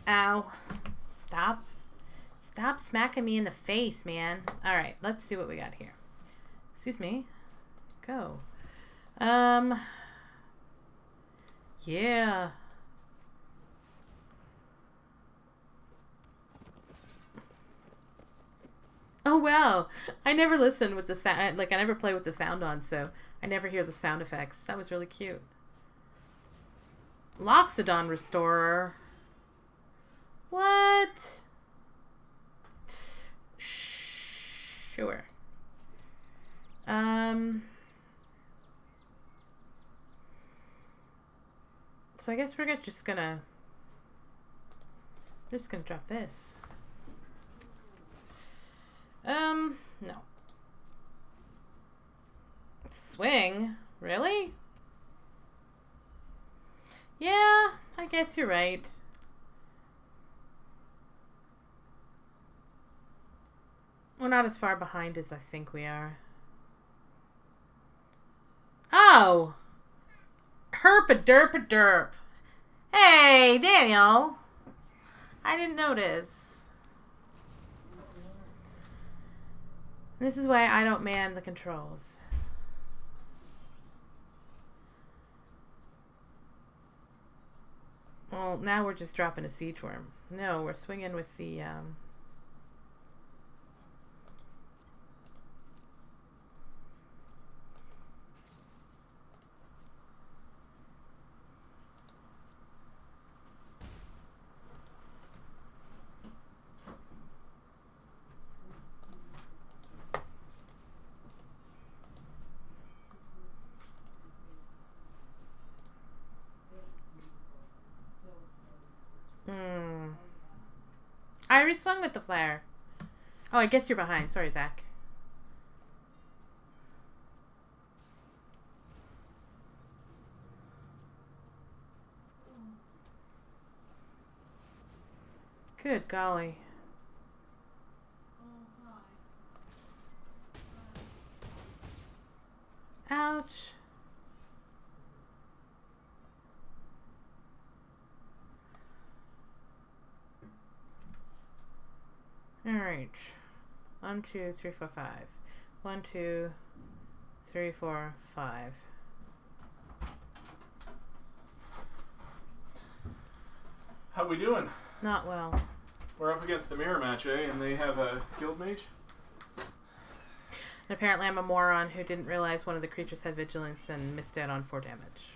Ow. Stop. Stop smacking me in the face, man. Alright, let's see what we got here. Excuse me. Go. Yeah. Oh, wow. I never listen with the sound. Like, I never play with the sound on, so I never hear the sound effects. That was really cute. Loxodon Restorer. What? Sure. So I guess we're just gonna drop this. No. Swing? Really? Yeah, I guess you're right. We're not as far behind as I think we are. Oh! Herp-a-derp-a-derp. Hey, Daniel. I didn't notice. This is why I don't man the controls. Well, now we're just dropping a siege worm. No, we're swinging with the, I already swung with the flare. Oh, I guess you're behind. Sorry, Zach. Good golly. Ouch. Alright. 1, 2, 3, 4, 5. 1, 2, 3, 4, 5. How we doing? Not well. We're up against the mirror match, eh? And they have a guild mage? And apparently I'm a moron who didn't realize one of the creatures had vigilance and missed out on 4 damage.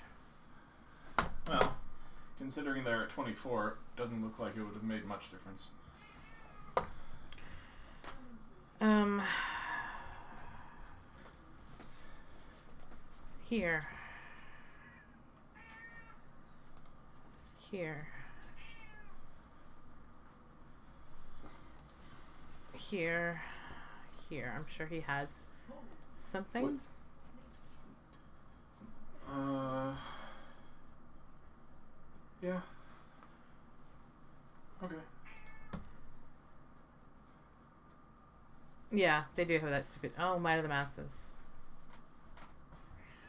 Well, considering they're at 24, it doesn't look like it would have made much difference. Here. Here. Here. Here. I'm sure he has something. Yeah. Okay. Yeah, they do have that stupid... Oh, Might of the Masses.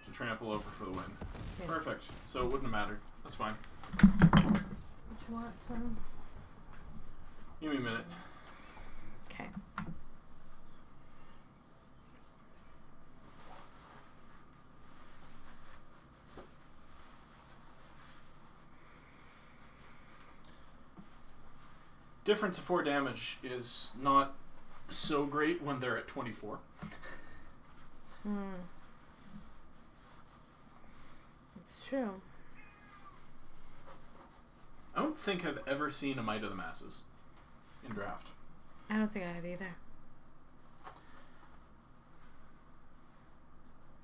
To trample over for the win. Yeah. Perfect. So it wouldn't have mattered. That's fine. Do you want some? Give me a minute. Okay. Difference of 4 damage is not so great when they're at 24. It's true. I don't think I've ever seen a Might of the Masses in draft. I don't think I have either.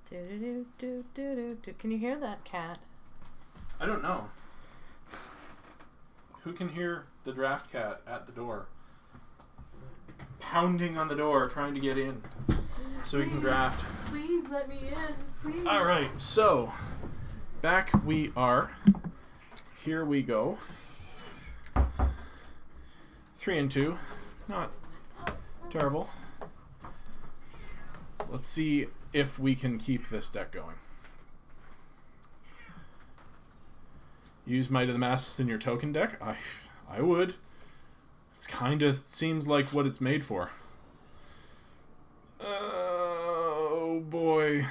Do. Can you hear that, cat? I don't know. Who can hear the draft cat at the door? Pounding on the door, trying to get in so he can draft. Please let me in. Please. Alright, so back we are. Here we go. 3 and 2. Not terrible. Let's see if we can keep this deck going. Use Might of the Masses in your token deck? I would. It's kind of seems like what it's made for. Oh boy.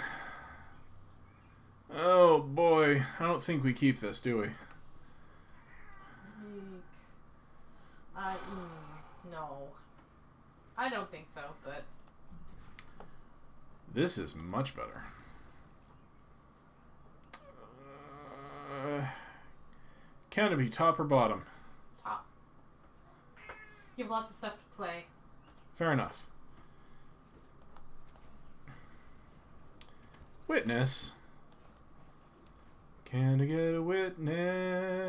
Oh boy. I don't think we keep this, do we? No. I don't think so, but... This is much better. Can it be top or bottom? Top. You have lots of stuff to play. Fair enough. Witness. Can I get a witness?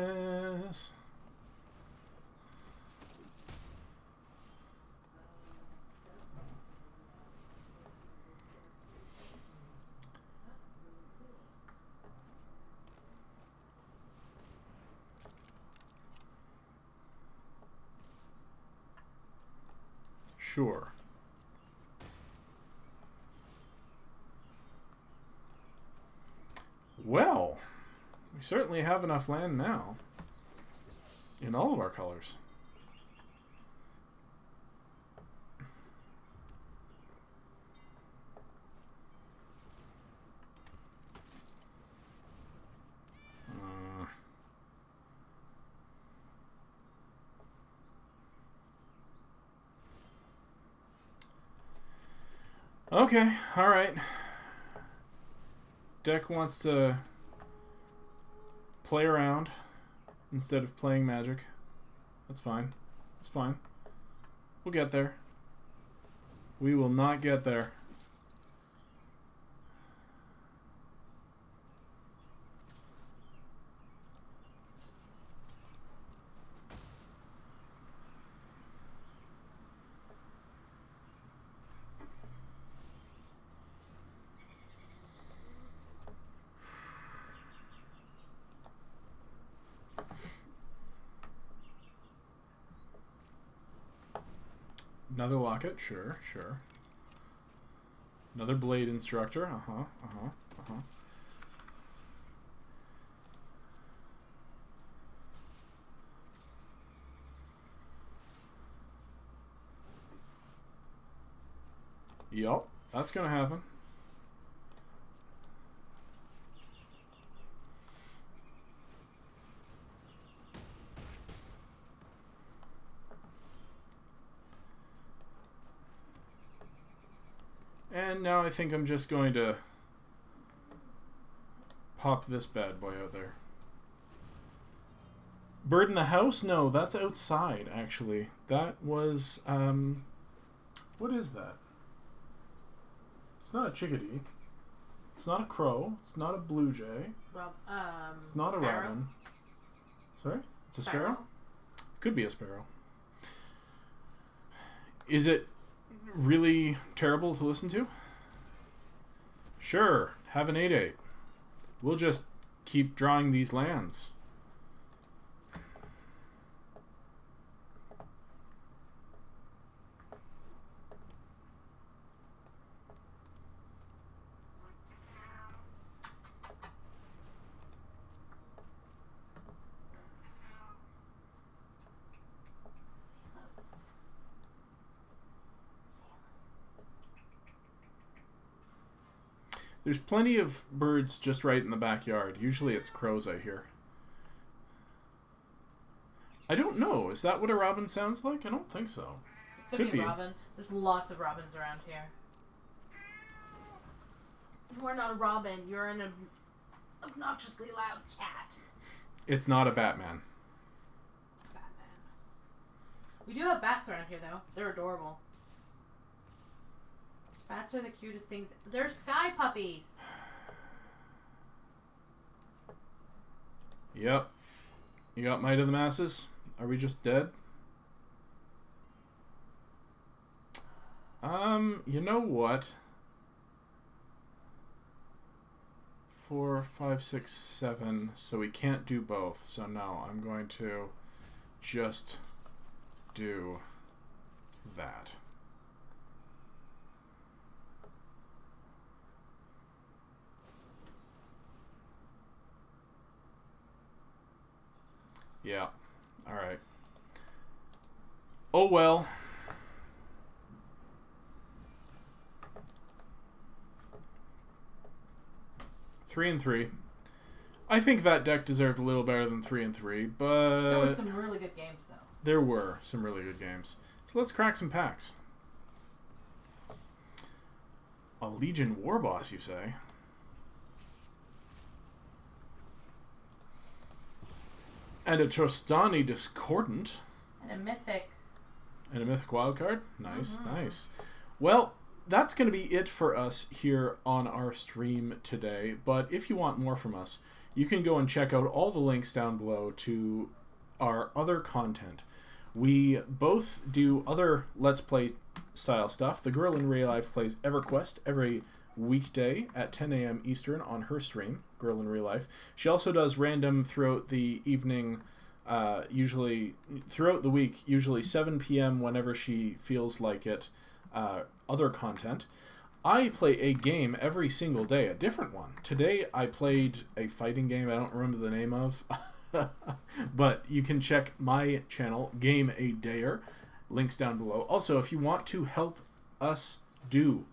Sure. Well, we certainly have enough land now in all of our colors. Okay, alright. Deck wants to play around instead of playing Magic. That's fine. That's fine. We'll get there. We will not get there. Another locket, sure, sure. Another blade instructor, uh-huh. Yup, that's gonna happen. And now I think I'm just going to pop this bad boy out there. Bird in the house? No, that's outside, actually. That was, what is that? It's not a chickadee. It's not a crow. It's not a blue jay. It's not a robin. Sorry? It's a sparrow? Could be a sparrow. Is it really terrible to listen to? Sure, have an 8-8. We'll just keep drawing these lands. There's plenty of birds just right in the backyard. Usually it's crows I hear. I don't know. Is that what a robin sounds like? I don't think so. It could be a robin. There's lots of robins around here. You are not a robin. You're an obnoxiously loud cat. It's not a Batman. It's Batman. We do have bats around here, though. They're adorable. Bats are the cutest things. They're sky puppies. Yep. You got Might of the Masses? Are we just dead? You know what? 4, 5, 6, 7. So we can't do both. So no, I'm going to just do that. Yeah. All right. Oh well. Three and 3. I think that deck deserved a little better than 3 and 3, but there were some really good games, though. There were some really good games. So let's crack some packs. A Legion Warboss, you say? And a Trostani Discordant. And a Mythic. And a Mythic Wildcard? Nice, nice. Well, that's going to be it for us here on our stream today. But if you want more from us, you can go and check out all the links down below to our other content. We both do other Let's Play style stuff. The girl in real life plays EverQuest every weekday at 10 a.m. Eastern on her stream, Girl in Real Life. She also does random throughout the evening, usually throughout the week, usually 7 p.m. whenever she feels like it, other content. I play a game every single day, a different one. Today I played a fighting game I don't remember the name of, but you can check my channel, Game a Dayer, links down below. Also, if you want to help us do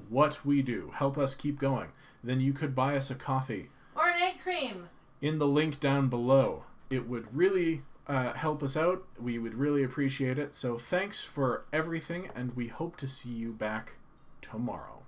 what we do, help us keep going, then you could buy us a coffee or an egg cream in the link down below. It would really help us out. We would really appreciate it. So thanks for everything, and we hope to see you back tomorrow.